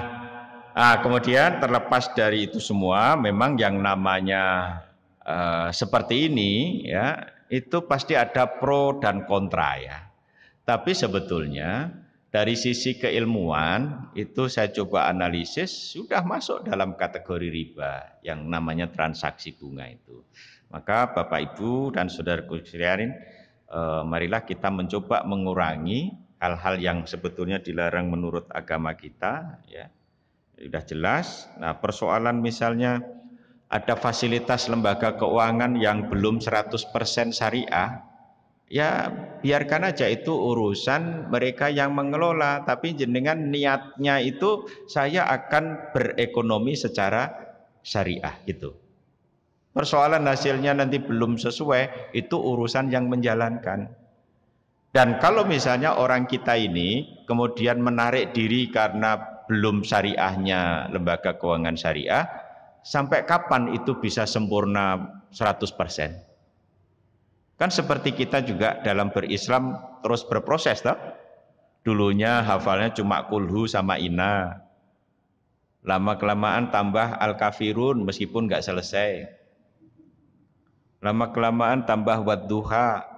kemudian terlepas dari itu semua, memang yang namanya seperti ini ya, itu pasti ada pro dan kontra ya. Tapi sebetulnya dari sisi keilmuan itu saya coba analisis sudah masuk dalam kategori riba yang namanya transaksi bunga itu. Maka Bapak Ibu dan saudaraku sekalian, marilah kita mencoba mengurangi hal-hal yang sebetulnya dilarang menurut agama kita ya. Sudah jelas. Nah, persoalan misalnya ada fasilitas lembaga keuangan yang belum 100% syariah, ya biarkan aja itu urusan mereka yang mengelola, tapi jenengan niatnya itu saya akan berekonomi secara syariah gitu. Persoalan hasilnya nanti belum sesuai, itu urusan yang menjalankan. Dan kalau misalnya orang kita ini kemudian menarik diri karena belum syariahnya lembaga keuangan syariah, sampai kapan itu bisa sempurna 100%? Kan seperti kita juga dalam berislam terus berproses toh. Dulunya hafalnya cuma kulhu sama ina. Lama-kelamaan tambah al-kafirun meskipun nggak selesai. Lama-kelamaan tambah wadduha.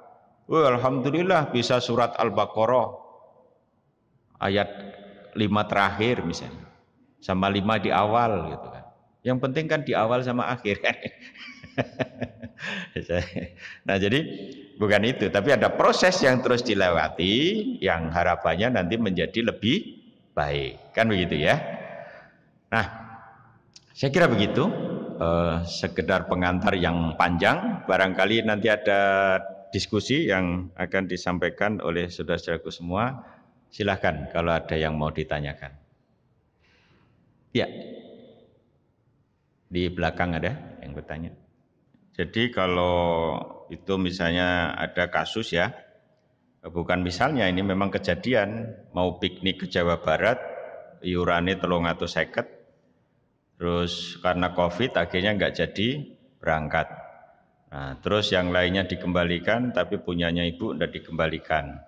Alhamdulillah bisa surat Al-Baqarah ayat 5 terakhir misalnya, sama 5 di awal gitu kan. Yang penting kan di awal sama akhir kan. Nah jadi bukan itu, tapi ada proses yang terus dilewati yang harapannya nanti menjadi lebih baik, kan begitu ya. Nah saya kira begitu, sekedar pengantar yang panjang, barangkali nanti ada diskusi yang akan disampaikan oleh saudara-saudaraku semua. Silahkan kalau ada yang mau ditanyakan. Ya, di belakang ada yang bertanya. Jadi kalau itu misalnya ada kasus ya, bukan misalnya, ini memang kejadian, mau piknik ke Jawa Barat, iurannya 350, terus karena COVID akhirnya nggak jadi berangkat. Nah, terus yang lainnya dikembalikan, tapi punyanya ibu udah dikembalikan.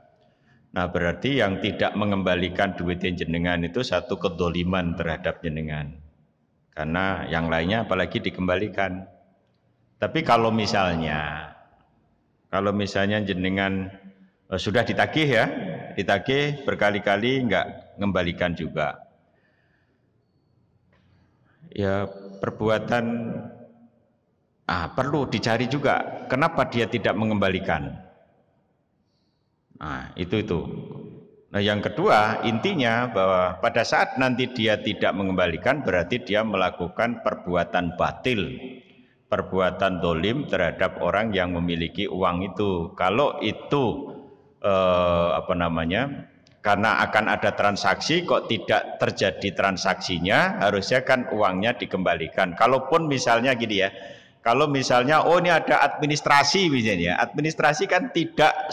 Nah, berarti yang tidak mengembalikan duitnya jenengan itu satu kedoliman terhadap jenengan. Karena yang lainnya apalagi dikembalikan. Tapi kalau misalnya jenengan sudah ditagih ya, ditagih berkali-kali nggak mengembalikan juga. Ya perbuatan perlu dicari juga kenapa dia tidak mengembalikan. Nah itu. Nah yang kedua intinya bahwa pada saat nanti dia tidak mengembalikan berarti dia melakukan perbuatan batil, perbuatan dolim terhadap orang yang memiliki uang itu. Kalau itu karena akan ada transaksi kok tidak terjadi transaksinya, harusnya kan uangnya dikembalikan. Kalaupun misalnya gini ya, kalau misalnya ini ada administrasi misalnya, administrasi kan tidak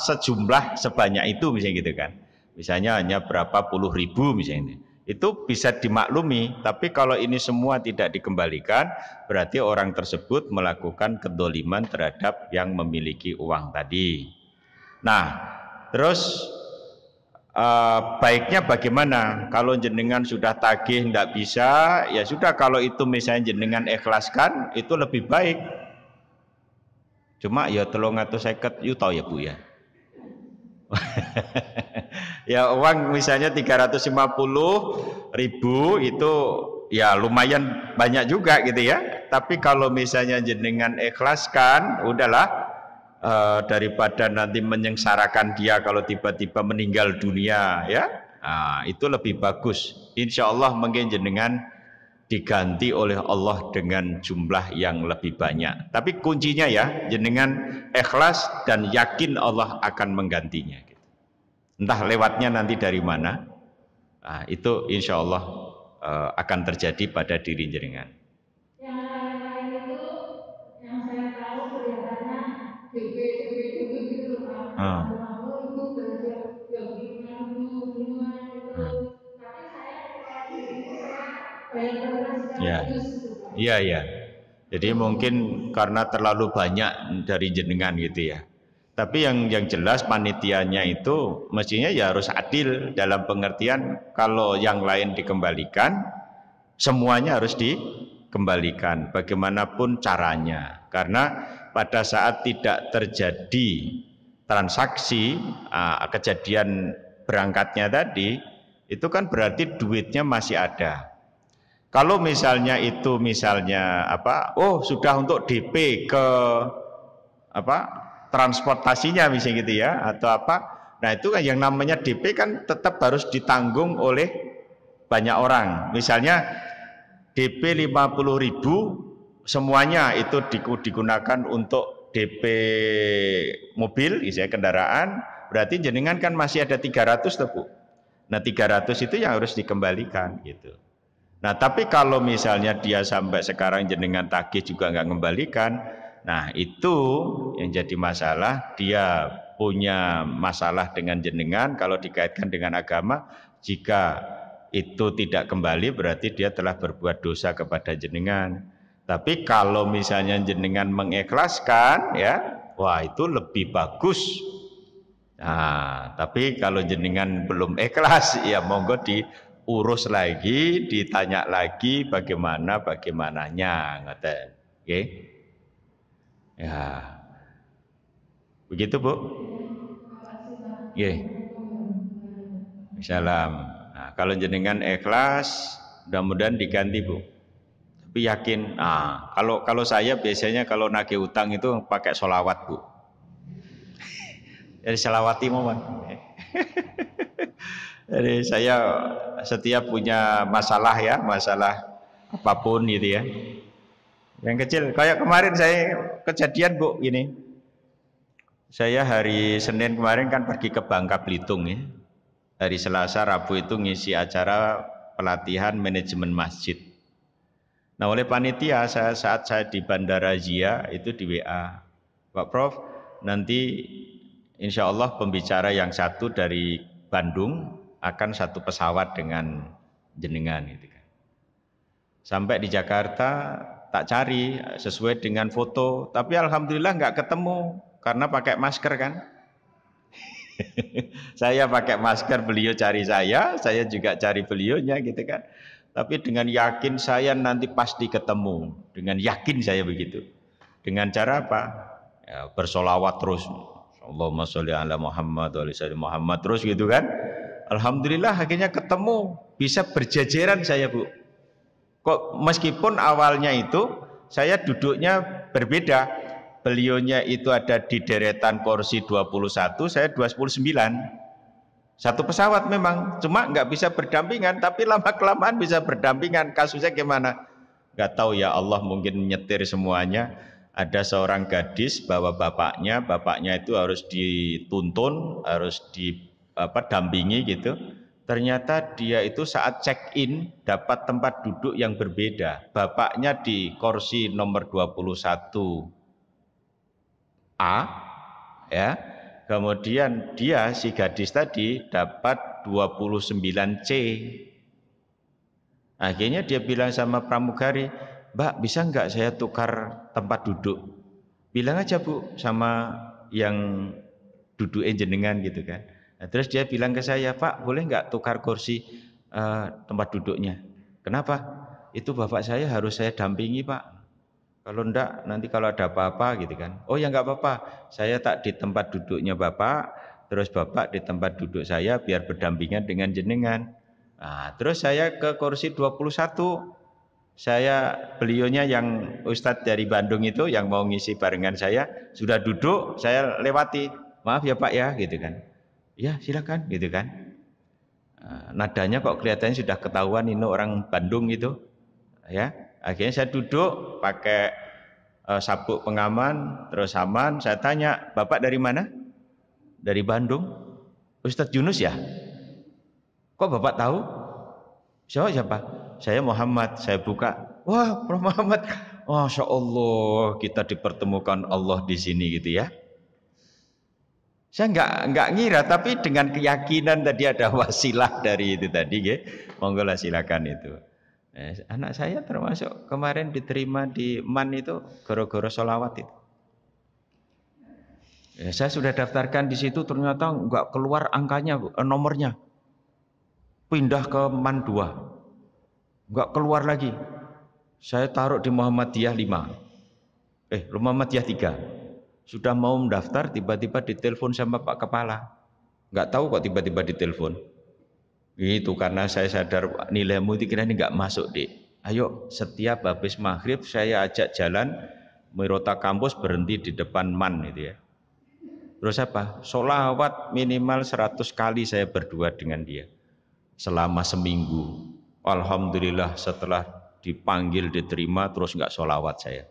sejumlah sebanyak itu misalnya gitu kan. Misalnya hanya berapa puluh ribu misalnya. Itu bisa dimaklumi, tapi kalau ini semua tidak dikembalikan, berarti orang tersebut melakukan kedoliman terhadap yang memiliki uang tadi. Nah, terus baiknya bagaimana? Kalau jenengan sudah tagih tidak bisa, ya sudah, kalau itu misalnya jenengan ikhlaskan, itu lebih baik. Cuma ya 350 yuto ya Bu ya. Ya uang misalnya 350.000 itu ya lumayan banyak juga gitu ya. Tapi kalau misalnya jenengan ikhlaskan, udahlah, daripada nanti menyengsarakan dia kalau tiba-tiba meninggal dunia ya, itu lebih bagus. Insya Allah mungkin jenengan diganti oleh Allah dengan jumlah yang lebih banyak. Tapi kuncinya ya jenengan ikhlas dan yakin Allah akan menggantinya. Entah lewatnya nanti dari mana, itu insya Allah akan terjadi pada diri jenengan.
Yang lain-lain itu yang saya tahu kelihatannya DP gitu Pak. Kalau itu belajar ya begini dulu itu. Tapi saya kalau itu saya bayar terus sekaligus.
Iya ya. Jadi mungkin karena terlalu banyak dari jenengan gitu ya. Tapi yang jelas panitianya itu mestinya ya harus adil dalam pengertian kalau yang lain dikembalikan, semuanya harus dikembalikan bagaimanapun caranya. Karena pada saat tidak terjadi transaksi, kejadian berangkatnya tadi, itu kan berarti duitnya masih ada. Kalau misalnya itu misalnya oh sudah untuk DP ke transportasinya misalnya gitu ya, atau apa, nah itu kan yang namanya DP kan tetap harus ditanggung oleh banyak orang. Misalnya DP 50.000 semuanya itu digunakan untuk DP mobil, misalnya kendaraan, berarti jenengan kan masih ada 300 tuh Bu. Nah 300 itu yang harus dikembalikan gitu. Nah tapi kalau misalnya dia sampai sekarang jenengan tagih juga nggak mengembalikan, nah itu yang jadi masalah. Dia punya masalah dengan jenengan kalau dikaitkan dengan agama. Jika itu tidak kembali berarti dia telah berbuat dosa kepada jenengan. Tapi kalau misalnya jenengan mengikhlaskan ya, wah itu lebih bagus. Nah tapi kalau jenengan belum ikhlas ya monggo diurus lagi, ditanya lagi bagaimananya, ngoten. Oke. Ya. Begitu, Bu. Nggih. Salam. Nah, kalau jenengan ikhlas, mudah-mudahan diganti, Bu. Tapi yakin, kalau saya biasanya kalau nagih utang itu pakai sholawat, Bu. Jadi sholawati mohon. Jadi saya setiap punya masalah ya, masalah apapun gitu ya. Yang kecil, kayak kemarin saya kejadian Bu ini. Saya hari Senin kemarin kan pergi ke Bangka Belitung ya. Hari Selasa, Rabu itu ngisi acara pelatihan manajemen masjid. Nah oleh panitia saat saya di Bandara Zia itu di WA, Pak Prof, nanti insya Allah pembicara yang satu dari Bandung akan satu pesawat dengan jenengan gitu kan. Sampai di Jakarta tak cari sesuai dengan foto, tapi alhamdulillah nggak ketemu karena pakai masker kan. Saya pakai masker, beliau cari saya juga cari beliaunya gitu kan. Tapi dengan yakin saya nanti pasti ketemu, dengan yakin saya begitu. Dengan cara apa? Ya, bersolawat terus. Allahumma sholli ala Muhammad wa ala Muhammad terus gitu kan. Alhamdulillah akhirnya ketemu, bisa berjejeran saya Bu. Kok meskipun awalnya itu saya duduknya berbeda. Beliaunya itu ada di deretan kursi 21, saya 29. Satu pesawat memang, cuma nggak bisa berdampingan, tapi lama-kelamaan bisa berdampingan. Kasusnya gimana? Nggak tahu ya, Allah mungkin nyetir semuanya. Ada seorang gadis bawa bapaknya itu harus dituntun, harus dampingi gitu. Ternyata dia itu saat check-in dapat tempat duduk yang berbeda. Bapaknya di kursi nomor 21A ya. Kemudian dia si gadis tadi dapat 29C. Akhirnya dia bilang sama pramugari, Mbak bisa nggak saya tukar tempat duduk? Bilang aja Bu sama yang duduk jenengan gitu kan. Nah, terus dia bilang ke saya, Pak boleh nggak tukar kursi tempat duduknya? Kenapa? Itu bapak saya harus saya dampingi Pak. Kalau enggak nanti kalau ada apa-apa gitu kan. Oh ya nggak apa-apa, saya tak di tempat duduknya bapak, terus bapak di tempat duduk saya biar berdampingan dengan jenengan. Nah, terus saya ke kursi 21. Beliaunya yang Ustadz dari Bandung itu yang mau ngisi barengan saya sudah duduk, saya lewati. Maaf ya Pak ya gitu kan. Ya silakan gitu kan. Nadanya kok kelihatannya sudah ketahuan ini orang Bandung itu. Ya, akhirnya saya duduk pakai sabuk pengaman, terus aman. Saya tanya, Bapak dari mana? Dari Bandung. Ustadz Yunus ya? Kok Bapak tahu? Siapa? Saya Muhammad. Saya buka. Wah, Prof Muhammad. Masya Allah, kita dipertemukan Allah di sini gitu ya. Saya nggak ngira, tapi dengan keyakinan tadi ada wasilah dari itu tadi, ya. Monggo lah silakan itu. Anak saya termasuk kemarin diterima di MAN itu gara-gara sholawat itu. Saya sudah daftarkan di situ, ternyata nggak keluar angkanya, nomornya. Pindah ke MAN 2, nggak keluar lagi. Saya taruh di Muhammadiyah 5, Muhammadiyah 3. Sudah mau mendaftar, tiba-tiba ditelepon sama Pak Kepala. Nggak tahu kok tiba-tiba ditelepon. Itu karena saya sadar nilaimu itu kira ini nggak masuk Dik. Ayo setiap habis maghrib saya ajak jalan Mirota kampus berhenti di depan MAN itu ya. Terus apa? Sholawat minimal 100 kali saya berdua dengan dia selama seminggu. Alhamdulillah setelah dipanggil diterima terus nggak sholawat saya.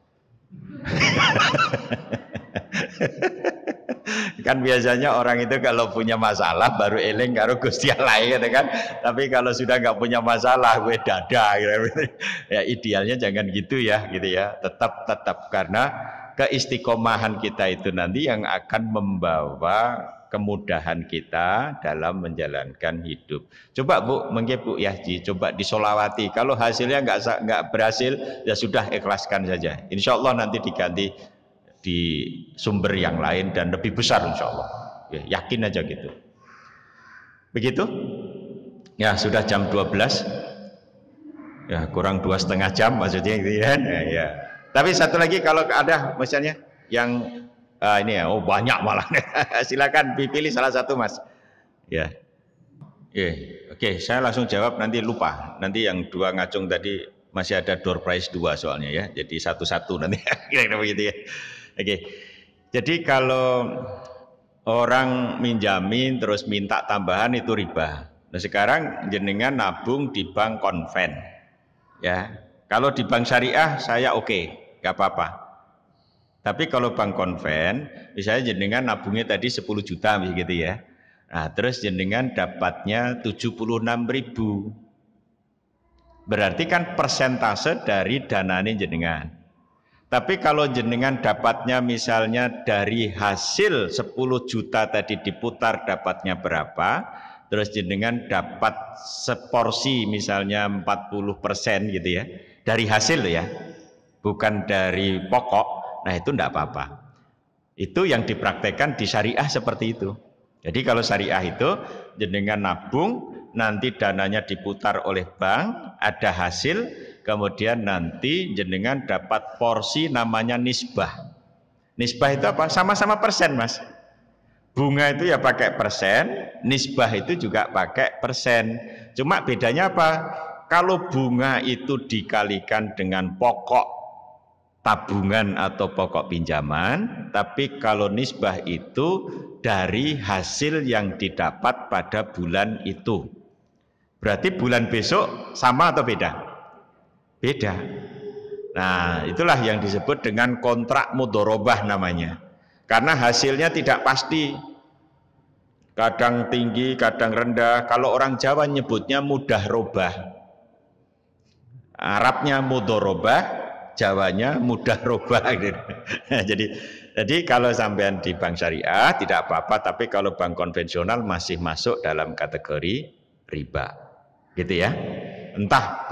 Kan biasanya orang itu kalau punya masalah baru eling karo Gusti Allah gitu kan. Tapi kalau sudah nggak punya masalah gue dada gitu. Ya idealnya jangan gitu ya gitu ya. Tetap karena keistiqomahan kita itu nanti yang akan membawa kemudahan kita dalam menjalankan hidup. Coba Bu, mungkin Bu Yahji, coba disolawati. Kalau hasilnya nggak berhasil, ya sudah ikhlaskan saja. Insya Allah nanti diganti di sumber yang lain dan lebih besar insya Allah. Ya, yakin aja gitu. Begitu? Ya sudah jam 12. Ya kurang 2,5 jam maksudnya gitu ya. Ya. Tapi satu lagi kalau ada misalnya yang ini ya, banyak malah. Silakan dipilih salah satu Mas. Ya. Oke, saya langsung jawab nanti lupa. Nanti yang 2 ngacung tadi masih ada door prize 2 soalnya ya. Jadi 1-1 nanti kira-kira begitu ya. Oke. Jadi kalau orang minjamin terus minta tambahan itu riba. Nah sekarang jenengan nabung di bank konven. Ya. Kalau di bank syariah saya oke, nggak apa-apa. Tapi kalau bank konven, misalnya jenengan nabungnya tadi 10 juta begitu ya. Nah, terus jenengan dapatnya 76.000. Berarti kan persentase dari dananya jenengan. Tapi kalau jenengan dapatnya misalnya dari hasil 10 juta tadi diputar dapatnya berapa, terus jenengan dapat seporsi misalnya 40% gitu ya, dari hasil ya, bukan dari pokok, nah itu enggak apa-apa. Itu yang dipraktekkan di syariah seperti itu. Jadi kalau syariah itu jenengan nabung, nanti dananya diputar oleh bank, ada hasil, kemudian nanti jenengan dapat porsi namanya nisbah. Nisbah itu apa? Sama-sama persen Mas. Bunga itu ya pakai persen, nisbah itu juga pakai persen. Cuma bedanya apa? Kalau bunga itu dikalikan dengan pokok tabungan atau pokok pinjaman, tapi kalau nisbah itu dari hasil yang didapat pada bulan itu. Berarti bulan besok sama atau beda? Beda. Nah, itulah yang disebut dengan kontrak mudharabah namanya. Karena hasilnya tidak pasti. Kadang tinggi, kadang rendah. Kalau orang Jawa nyebutnya mudah robah. Arabnya mudharabah, Jawanya mudah robah. Jadi kalau sampean di bank syariah tidak apa-apa, tapi kalau bank konvensional masih masuk dalam kategori riba. Gitu ya. entah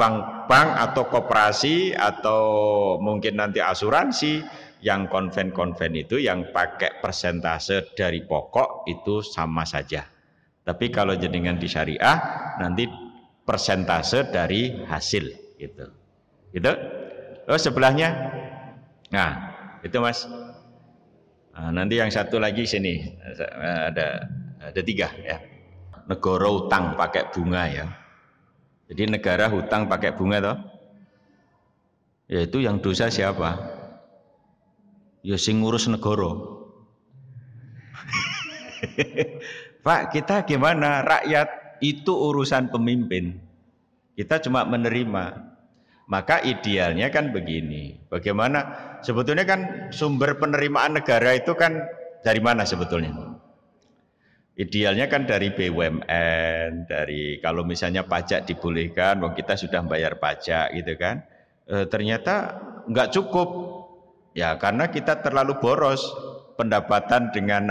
bank atau koperasi atau mungkin nanti asuransi, yang konven itu yang pakai persentase dari pokok itu sama saja. Tapi kalau jenengan di syariah nanti persentase dari hasil gitu. Gitu. Oh, sebelahnya. Nah, itu Mas. Nah, nanti yang satu lagi sini ada 3 ya. Negara utang pakai bunga ya. Jadi negara hutang pakai bunga toh. Yaitu yang dosa siapa? Ya sing ngurus negara. Pak, kita gimana? Rakyat itu urusan pemimpin. Kita cuma menerima. Maka idealnya kan begini. Bagaimana? Sebetulnya kan sumber penerimaan negara itu kan dari mana sebetulnya? Idealnya kan dari BUMN, dari kalau misalnya pajak dibolehkan, kita sudah bayar pajak gitu kan. Ternyata nggak cukup, ya karena kita terlalu boros pendapatan dengan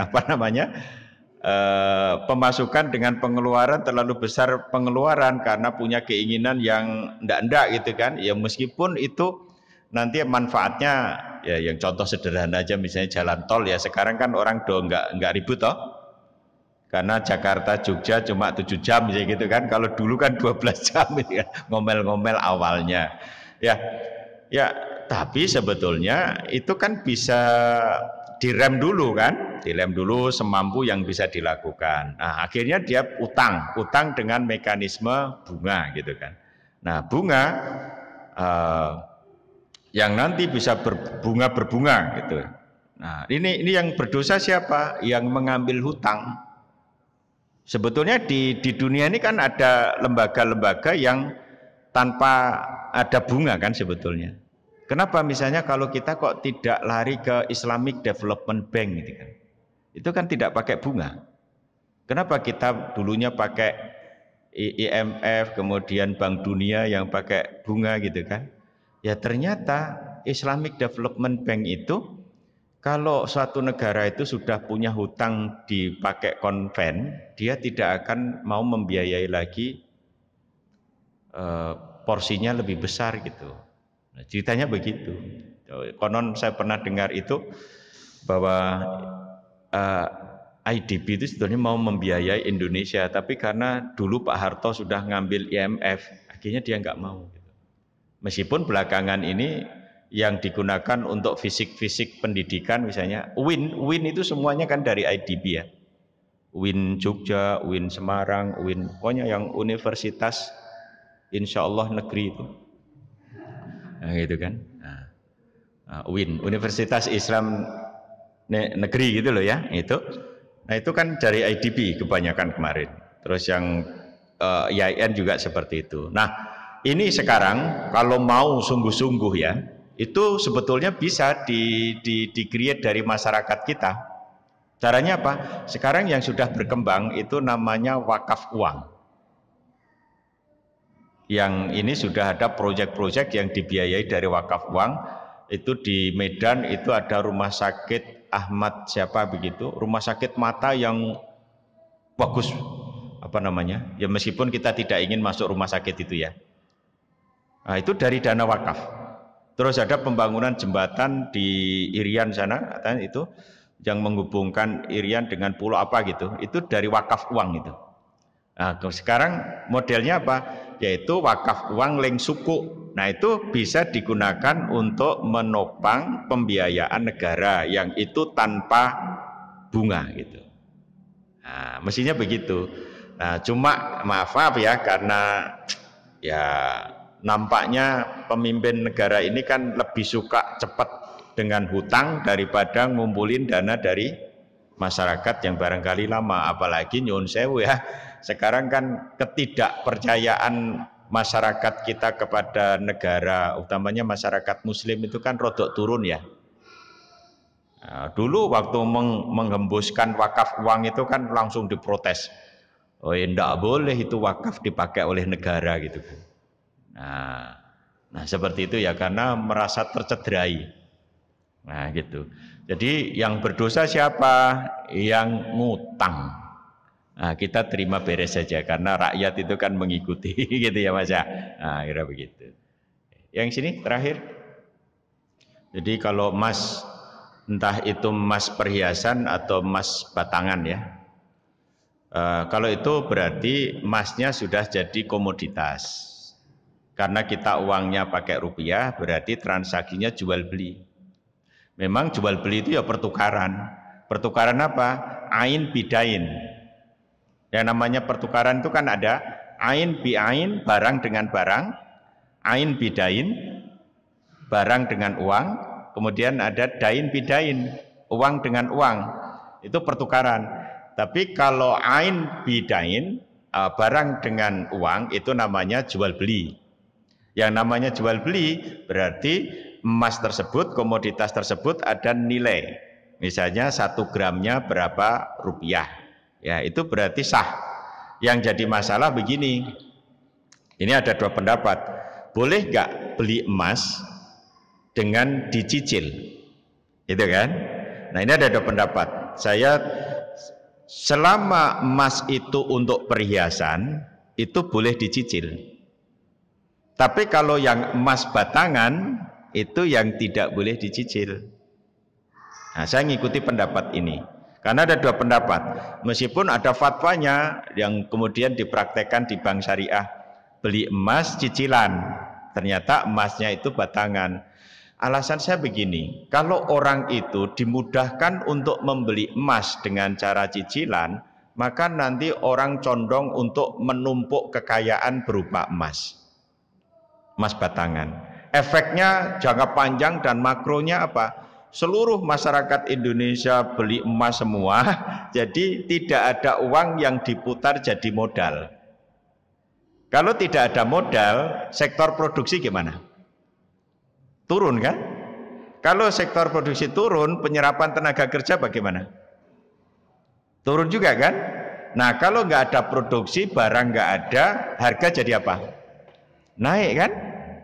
pemasukan dengan pengeluaran terlalu besar pengeluaran karena punya keinginan yang ndak gitu kan. Ya meskipun itu nanti manfaatnya ya yang contoh sederhana aja misalnya jalan tol ya sekarang kan orang nggak ribut toh. Karena Jakarta Jogja cuma 7 jam gitu kan. Kalau dulu kan 12 jam ya, ngomel-ngomel awalnya. Ya, tapi sebetulnya itu kan bisa direm dulu kan, direm dulu semampu yang bisa dilakukan. Nah, akhirnya dia utang dengan mekanisme bunga gitu kan. Nah, bunga yang nanti bisa berbunga gitu. Nah, ini yang berdosa siapa? Yang mengambil hutang. Sebetulnya di dunia ini kan ada lembaga-lembaga yang tanpa ada bunga kan sebetulnya. Kenapa misalnya kalau kita kok tidak lari ke Islamic Development Bank gitu kan? Itu kan tidak pakai bunga. Kenapa kita dulunya pakai IMF, kemudian Bank Dunia yang pakai bunga gitu kan? Ya ternyata Islamic Development Bank itu kalau suatu negara itu sudah punya hutang dipakai konven, dia tidak akan mau membiayai lagi porsinya lebih besar gitu. Nah, ceritanya begitu. Konon saya pernah dengar itu bahwa IDB itu sebetulnya mau membiayai Indonesia, tapi karena dulu Pak Harto sudah ngambil IMF, akhirnya dia nggak mau. Meskipun belakangan ini yang digunakan untuk fisik pendidikan misalnya UIN itu semuanya kan dari IDB ya. UIN Jogja, UIN Semarang, UIN pokoknya yang universitas insya Allah negeri itu. Nah gitu kan. UIN, Universitas Islam Negeri gitu loh ya itu. Nah itu kan dari IDB kebanyakan kemarin. Terus yang IAIN juga seperti itu. Nah ini sekarang kalau mau sungguh-sungguh ya, itu sebetulnya bisa di-create dari masyarakat kita. Caranya apa? Sekarang yang sudah berkembang itu namanya wakaf uang. Yang ini sudah ada proyek-proyek yang dibiayai dari wakaf uang. Itu di Medan itu ada rumah sakit Ahmad siapa begitu, rumah sakit mata yang bagus. Apa namanya? Ya meskipun kita tidak ingin masuk rumah sakit itu ya. Nah, itu dari dana wakaf. Terus ada pembangunan jembatan di Irian sana, itu yang menghubungkan Irian dengan pulau apa gitu, itu dari wakaf uang itu. Nah, sekarang modelnya apa? Yaitu wakaf uang leng suku. Nah, itu bisa digunakan untuk menopang pembiayaan negara yang itu tanpa bunga gitu. Nah, mestinya begitu. Nah, cuma maaf ya karena ya nampaknya pemimpin negara ini kan lebih suka cepat dengan hutang daripada ngumpulin dana dari masyarakat yang barangkali lama. Apalagi nyun sewu ya, sekarang kan ketidakpercayaan masyarakat kita kepada negara, utamanya masyarakat muslim itu kan rodok turun ya. Nah, dulu waktu menghembuskan wakaf uang itu kan langsung diprotes. Oh ya enggak boleh itu wakaf dipakai oleh negara gitu. Nah seperti itu ya karena merasa tercederai. Nah gitu. Jadi yang berdosa siapa? Yang ngutang. Nah, kita terima beres saja karena rakyat itu kan mengikuti gitu ya Mas ya. Nah, kira begitu. Yang sini terakhir. Jadi kalau emas, entah itu emas perhiasan atau emas batangan ya. Kalau itu berarti emasnya sudah jadi komoditas. Karena kita uangnya pakai rupiah, berarti transaksinya jual beli. Memang jual beli itu ya pertukaran. Pertukaran apa? Ain bidain. Yang namanya pertukaran itu kan ada ain bi ain, barang dengan barang, ain bidain, barang dengan uang, kemudian ada dain bidain, uang dengan uang. Itu pertukaran. Tapi kalau ain bidain, barang dengan uang, itu namanya jual beli. Yang namanya jual beli berarti emas tersebut, komoditas tersebut ada nilai. Misalnya 1 gramnya berapa rupiah. Ya, itu berarti sah. Yang jadi masalah begini. Ini ada 2 pendapat. Boleh nggak beli emas dengan dicicil? Itu kan? Nah, ini ada 2 pendapat. Saya selama emas itu untuk perhiasan, itu boleh dicicil. Tapi kalau yang emas batangan, itu yang tidak boleh dicicil. Nah, saya ngikuti pendapat ini. Karena ada 2 pendapat. Meskipun ada fatwanya yang kemudian dipraktekkan di bank syariah. Beli emas cicilan. Ternyata emasnya itu batangan. Alasan saya begini. Kalau orang itu dimudahkan untuk membeli emas dengan cara cicilan, maka nanti orang condong untuk menumpuk kekayaan berupa emas. Emas batangan. Efeknya jangka panjang dan makronya apa? Seluruh masyarakat Indonesia beli emas semua, jadi tidak ada uang yang diputar jadi modal. Kalau tidak ada modal, sektor produksi gimana? Turun kan? Kalau sektor produksi turun, penyerapan tenaga kerja bagaimana? Turun juga kan? Nah, kalau nggak ada produksi, barang nggak ada, harga jadi apa? Naik kan?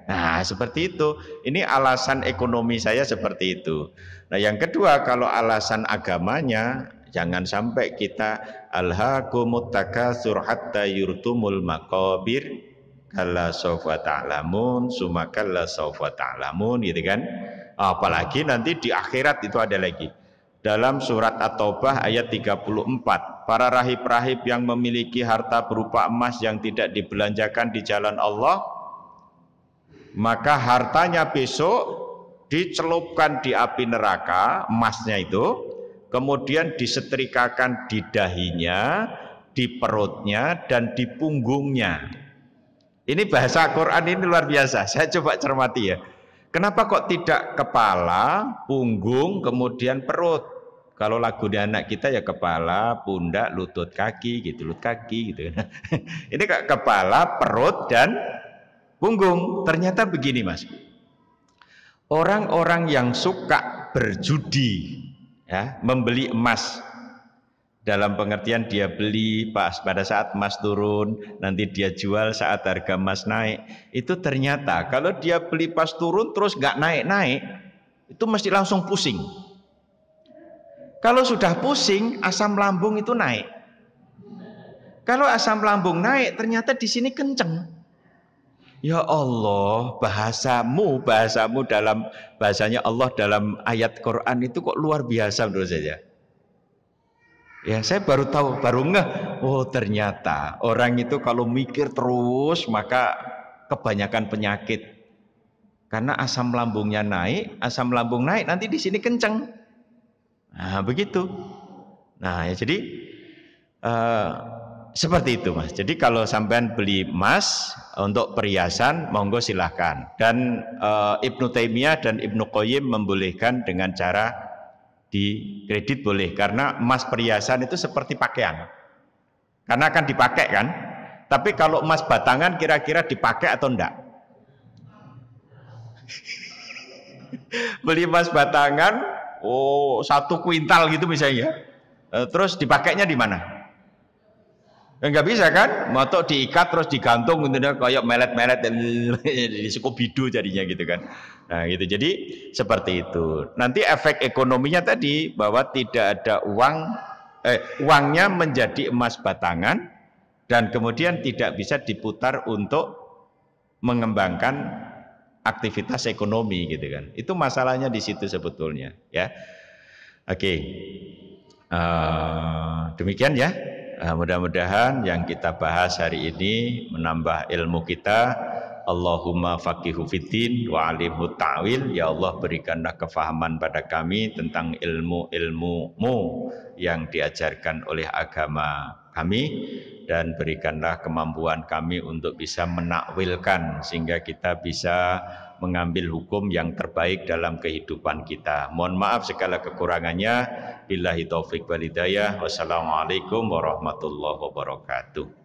Nah, seperti itu. Ini alasan ekonomi saya seperti itu. Nah, yang kedua, kalau alasan agamanya, jangan sampai kita alhaqumut takatsur hatta yurtumul maqabir kalla sawfa ta'lamun summa kalla sawfa ta'lamun, gitu kan. Apalagi nanti di akhirat itu ada lagi. Dalam surat At-Taubah ayat 34, para rahib-rahib yang memiliki harta berupa emas yang tidak dibelanjakan di jalan Allah, maka hartanya besok dicelupkan di api neraka, emasnya itu, kemudian disetrikakan di dahinya, di perutnya, dan di punggungnya. Ini bahasa Quran ini luar biasa. Saya coba cermati ya. Kenapa kok tidak kepala, punggung, kemudian perut? Kalau lagu di anak kita ya kepala, pundak, lutut, kaki gitu, lutut kaki gitu. Ini kepala, perut, dan punggung. Ternyata begini Mas, orang-orang yang suka berjudi ya, membeli emas dalam pengertian dia beli pas pada saat emas turun, nanti dia jual saat harga emas naik, itu ternyata kalau dia beli pas turun terus nggak naik-naik, itu mesti langsung pusing. Kalau sudah pusing, asam lambung itu naik. Kalau asam lambung naik, ternyata di sini kenceng. Ya Allah, bahasamu dalam bahasanya Allah dalam ayat Quran itu kok luar biasa menurut saya. Ya, saya baru tahu, baru ngeh. Oh, ternyata orang itu kalau mikir terus maka kebanyakan penyakit. Karena asam lambungnya naik, asam lambung naik nanti di sini kenceng. Nah, begitu. Nah, ya jadi seperti itu Mas. Jadi kalau sampean beli emas untuk perhiasan, monggo silahkan. Dan Ibnu Taimiyah dan Ibnu Qayyim membolehkan dengan cara di kredit boleh, karena emas perhiasan itu seperti pakaian, karena akan dipakai kan. Tapi kalau emas batangan kira-kira dipakai atau enggak? Beli emas batangan, 1 kuintal gitu misalnya, terus dipakainya di mana? Enggak bisa kan, motok diikat terus digantung gitu, kayak melet-melet dan di Scooby-Doo jadinya gitu kan. Nah gitu, jadi seperti itu. Nanti efek ekonominya tadi bahwa tidak ada uang uangnya menjadi emas batangan dan kemudian tidak bisa diputar untuk mengembangkan aktivitas ekonomi gitu kan. Itu masalahnya di situ sebetulnya ya. Oke. Demikian ya. Mudah-mudahan yang kita bahas hari ini menambah ilmu kita. Allahumma faqihu fiddin wa alimhu ta'wil. Ya Allah, berikanlah kefahaman pada kami tentang ilmu-ilmu-Mu yang diajarkan oleh agama kami, dan berikanlah kemampuan kami untuk bisa menakwilkan sehingga kita bisa mengambil hukum yang terbaik dalam kehidupan kita. Mohon maaf segala kekurangannya. Billahi taufik wal hidayah. Wassalamualaikum warahmatullahi wabarakatuh.